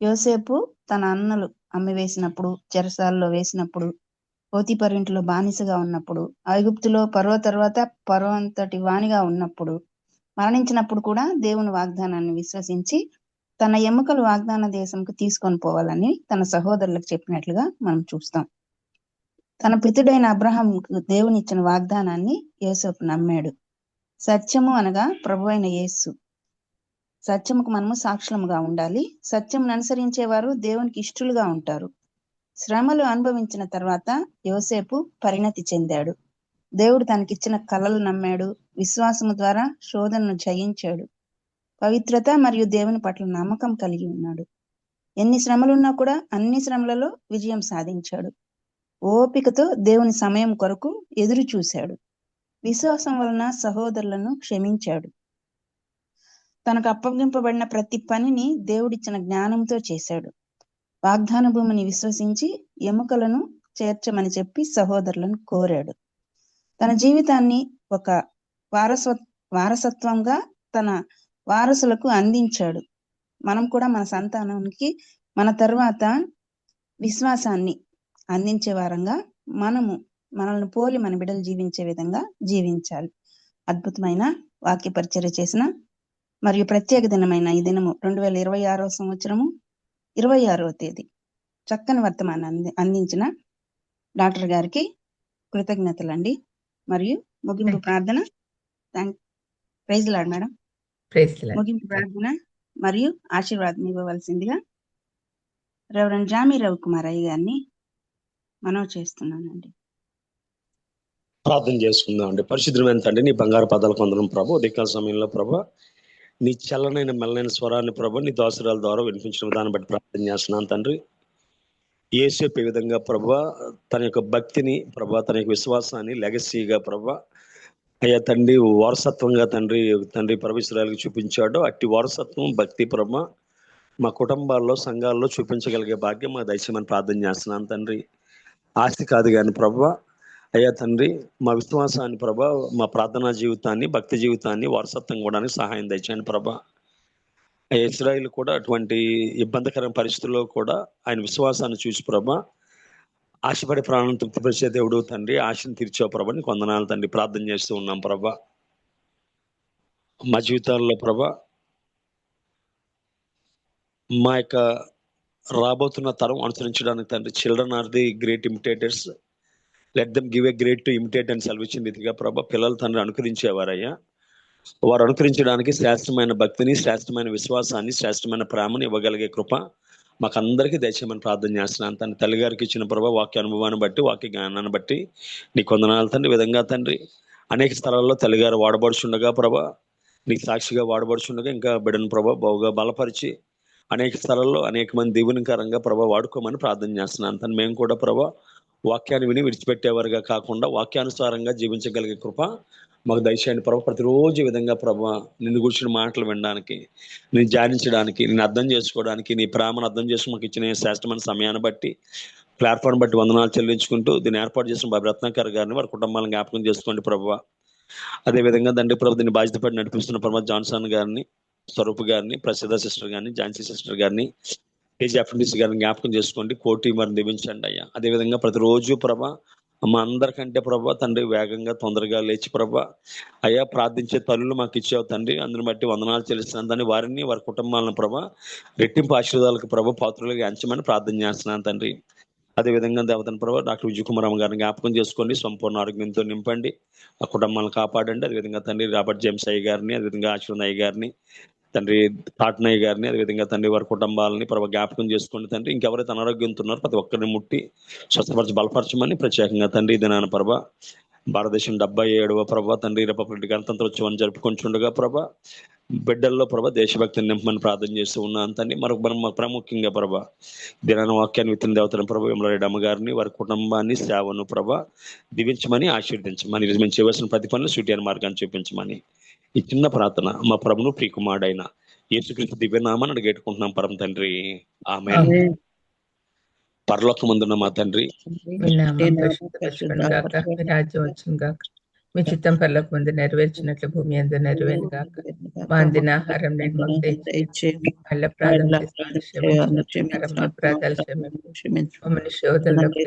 యోసేపు తన అన్నలు అమ్మివేసినప్పుడు, చెరసాల్లో వేసినప్పుడు, పోతీఫరు ఇంటిలో బానిసగా ఉన్నప్పుడు, ఐగుప్తులో ఫరో తర్వాత ఫరో అంతటి వాణిగా ఉన్నప్పుడు, మరణించినప్పుడు కూడా దేవుని వాగ్దానాన్ని విశ్వసించి తన ఎముకలు వాగ్దాన దేశంకు తీసుకొని పోవాలని తన సహోదరులకు చెప్పినట్లుగా మనం చూస్తాం. తన పితుడైన అబ్రహాంకు దేవుని ఇచ్చిన వాగ్దానాన్ని యోసేపు నమ్మాడు. సత్యము అనగా ప్రభు అయిన యేసు. సత్యముకు మనము సాక్షులముగా ఉండాలి. సత్యమును అనుసరించేవారు దేవునికి ఇష్టలుగా ఉంటారు. శ్రమలు అనుభవించిన తర్వాత యోసేపు పరిణతి చెందాడు. దేవుడు తనకిచ్చిన కలలు నమ్మాడు. విశ్వాసము ద్వారా శోధనను జయించాడు. పవిత్రత మరియు దేవుని పట్ల నమ్మకం కలిగి ఉన్నాడు. ఎన్ని శ్రమలున్నా కూడా అన్ని శ్రమలలో విజయం సాధించాడు. ఓపికతో దేవుని సమయం కొరకు ఎదురు చూశాడు. విశ్వాసం వలన సహోదరులను క్షమించాడు. తనకు అప్పగింపబడిన ప్రతి పనిని దేవుడిచ్చిన జ్ఞానంతో చేశాడు. వాగ్దాన భూమిని విశ్వసించి ఎముకలను చేర్చమని చెప్పి సహోదరులను కోరాడు. తన జీవితాన్ని ఒక వారసత్వంగా తన వారసులకు అందించాడు. మనం కూడా మన సంతానానికి మన తర్వాత విశ్వాసాన్ని అందించే వారంగా మనల్ని పోలి మన బిడ్డలు జీవించే విధంగా జీవించాలి. అద్భుతమైన వాక్య పరిచర్య చేసిన మరియు ప్రత్యేక దినమైన ఈ దినము 2026 సంవత్సరము 26వ తేదీ చక్కని వర్తమానాన్ని అందించిన డాక్టర్ గారికి కృతజ్ఞతలండి. మరియు ముగింపు ప్రార్థన. Praise lord madam. ముగింపు ప్రార్థన మరియు ఆశీర్వాదం ఇవ్వవలసిందిగా రెవరెండ్ జామి రవికుమార్ అయ్య గారిని మనవి చేస్తున్నానండి. ప్రార్థన చేసుకుందాం అండి. పరిశుద్ధమైన తండ్రి, నీ బంగారు పదాలు కొందరం ప్రభు. ఉదయకాల సమయంలో ప్రభు నీ చల్లనైన మెల్లనైన స్వరాన్ని ప్రభు నీ దాసురాల ద్వారా వినిపించిన దాన్ని బట్టి ప్రార్థన చేస్తున్నాను తండ్రి. యేసేపు ఏ విధంగా ప్రభు తన యొక్క భక్తిని ప్రభు, తన యొక్క విశ్వాసాన్ని లెగసీగా ప్రభు అయ్యా తండ్రి వారసత్వంగా తండ్రి పరమేశ్వరాలకు చూపించాడు. అట్టి వారసత్వం భక్తి ప్రభు మా కుటుంబాల్లో సంఘాల్లో చూపించగలిగే భాగ్యం మా దయచేయమని ప్రార్థన చేస్తున్నాను తండ్రి. ఆస్తి కాదు కానీ ప్రభు అయ్యా తండ్రి మా విశ్వాసాన్ని ప్రభా, మా ప్రార్థనా జీవితాన్ని, భక్తి జీవితాన్ని వారసత్వం కూడా సహాయం దయచేయండి ప్రభా. ఇశ్రాయేలు కూడా అటువంటి ఇబ్బందికరమైన పరిస్థితుల్లో కూడా ఆయన విశ్వాసాన్ని చూసి ప్రభా ఆశపడే ప్రాణం తృప్తిపరిచే దేవుడు తండ్రి, ఆశను తీర్చావు ప్రభా, నీకు వందనాలు తండ్రి. ప్రార్థన చేస్తూ ఉన్నాం ప్రభా. మా జీవితాల్లో ప్రభా మా యొక్క రాబోతున్న తరం అనుసరించడానికి తండ్రి, children are the great imitators, let them give a great to imitate అని సెలవిచ్చిన రీతిగా ప్రభా పిల్లలు తండ్రి అనుకరించేవారయ్యా. వారు అనుకరించడానికి శ్రేష్టమైన భక్తిని, శ్రేష్టమైన విశ్వాసాన్ని, శ్రేష్టమైన ప్రేమను ఇవ్వగలిగే కృప మాకందరికీ దయచేయమని ప్రార్థన చేస్తున్నాను తండ్రి. తల్లి గారికి ఇచ్చిన ప్రభా వాక్య అనుభవాన్ని బట్టి, వాక్య జ్ఞానాన్ని బట్టి నీకు వందనాలు తండ్రి. విధంగా తండ్రి అనేక స్థలాల్లో తల్లిగారు వాడబడుచుండగా ప్రభా, నీకు సాక్షిగా వాడబడుచుండగా ఇంకా బిడ్డను ప్రభా బావుగా బలపరిచి అనేక స్థలాల్లో అనేక మంది దీవెనకరంగా ప్రభా వాడుకోమని ప్రార్థన చేస్తున్నాను తండ్రి. మేము కూడా ప్రభా వాక్యాన్ని విని విడిచిపెట్టేవారుగా కాకుండా వాక్యానుసారంగా జీవించగలిగే కృప మాకు దయచేయండి ప్రభా. ప్రతిరోజు ఈ విధంగా ప్రభా నిన్ను కూర్చుని మాటలు వినడానికి, నేను ధ్యానించడానికి, నేను అర్థం చేసుకోవడానికి, నీ ప్రేమను అర్థం చేసుకుని మాకు ఇచ్చిన శ్రేష్టమైన సమయాన్ని బట్టి, ప్లాట్ఫామ్ బట్టి వందనాలు చెల్లించుకుంటూ దీన్ని ఏర్పాటు చేసిన బాబు రత్నాకర్ గారిని, వారి కుటుంబాలను జ్ఞాపకం చేసుకోండి ప్రభా. అదేవిధంగా తండ్రి ప్రభు దీన్ని బాధ్యత పడి నడిపిస్తున్న ప్రభా జాన్సన్ గారిని, స్వరూప్ గారిని, ప్రసిద్ధ సిస్టర్ గారిని, ఝాన్సీ సిస్టర్ గారిని, కేజీఎఫ్ఎండిసి గారిని జ్ఞాపకం చేసుకోండి. కోటి వారిని దీవించండి అయ్యా. అదేవిధంగా ప్రతిరోజు ప్రభా మా అందరికంటే ప్రభా తండ్రి వేగంగా తొందరగా లేచి ప్రభా అయ్యా ప్రార్థించే తల్లులు మాకు ఇచ్చావు తండ్రి. అందుని బట్టి వందనాలు చెల్లిస్తున్నాను తండ్రి. వారిని, వారి కుటుంబాలను ప్రభా రెట్టింపు ఆశీర్వాదాలకు ప్రభా పాత్రలుగా ఎంచమని ప్రార్థన చేస్తున్నాను తండ్రి. అదేవిధంగా దేవతన ప్రభా డాక్టర్ విజయకుమారమ్మ గారిని జ్ఞాపకం చేసుకోండి, సంపూర్ణ ఆరోగ్యంతో నింపండి, ఆ కుటుంబాలను కాపాడండి. అదేవిధంగా తండ్రి రాబర్ట్ జేమ్స్ అయ్య గారిని, అదేవిధంగా ఆశ్వన్ అయ్య గారిని తండ్రి, తాటనయ్య గారిని, అదేవిధంగా తండ్రి వారి కుటుంబాలని ప్రభా జ్ఞాపకం చేసుకోండి తండ్రి. ఇంకెవరైతే అనారోగ్యంతో ఉన్నారో ప్రతి ఒక్కరిని ముట్టి స్వస్థపరచి బలపరచమని ప్రత్యేకంగా తండ్రి ఇది నాన్న ప్రభా భారతదేశం 77వ ప్రభా తండ్రి రిపబ్లిక్ గణతంత్రోత్సవాన్ని జరుపుకుంటుండగా ప్రభా బిడ్డల్లో ప్రభా దేశభక్తిని నింపమని ప్రార్థన చేస్తూ ఉన్నాను తండ్రి. మరొక ప్రాముఖ్యంగా ప్రభా దినాన వాక్యాన్ని విత్తన దేవతను ప్రభా విమలారెడ్డి అమ్మ గారిని, వారి కుటుంబాన్ని, సేవను ప్రభా దీవించమని, ఆశీర్వదించమని, మేము చేయవలసిన ప్రతి పనులు సూటియైన మార్గాన్ని చూపించమని ఈ చిన్న ప్రార్థన మా ప్రభును ప్రియకుమారుడైన యేసుక్రీస్తు దివ్యనామాన్ని అడిగేట్టుకుంటున్నాం పరమ తండ్రి, ఆమేన్. పరలోకమందున్న మా తండ్రి, మీ నామం పరిశుద్ధపరచబడును గాక, మీ రాజ్యం వచ్చును గాక, మీ చిత్తం పరలోకమందు నెరవేర్చినట్లు భూమి యందు నెరవేరును గాక. మా అందిన ఆహారం నేడు మాకు దయచేయండి, వాళ్ళ అపరాధం చేసిన మా అపరాధాలు క్షమించు, మమ్మల్ని శోధనలోకి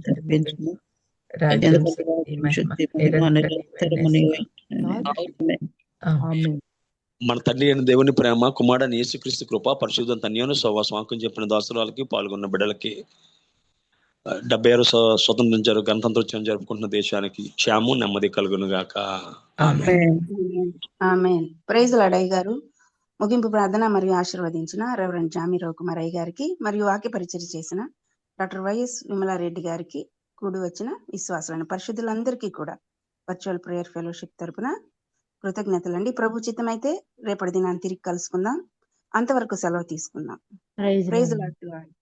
తెప్పించుము, రాజ్యం, శక్తి, మహిమ నిరంతరము నీవే. ఆమేన్. మన తండ్రి అయిన దేవుని ప్రేమ, కుమారుడైన యేసుక్రీస్తు కృప, పరిశుద్ధం తన్యోను సహవాసం చెప్పిన దాసురాలకి, పాల్గొన్న బిడ్డలకి, 76 స్వతంత్రం గణతంత్రోత్సవం జరుపుకుంటున్న దేశానికి క్షేమం, నెమ్మది కలుగును గాక. ఆమేన్. ప్రైజ్ లార్డ్ అయ్య గారు ముగింపు ప్రార్థన మరియు ఆశీర్వదించిన రెవరెండ్ జామీరావు కుమార్ అయ్య గారికి మరియు వాక్య పరిచయం చేసిన డాక్టర్ వైఎస్ విమలారెడ్డి గారికి, కూడి వచ్చిన విశ్వాసులైన పరిశుద్ధులందరికీ కూడా వర్చువల్ ప్రేయర్ ఫెలోషిప్ తరపున కృతజ్ఞతలండి. ప్రభు చిత్తమైతే రేపటి దినాన్ని తిరిగి కలుసుకుందాం. అంతవరకు సెలవు తీసుకుందాం. Praise lord.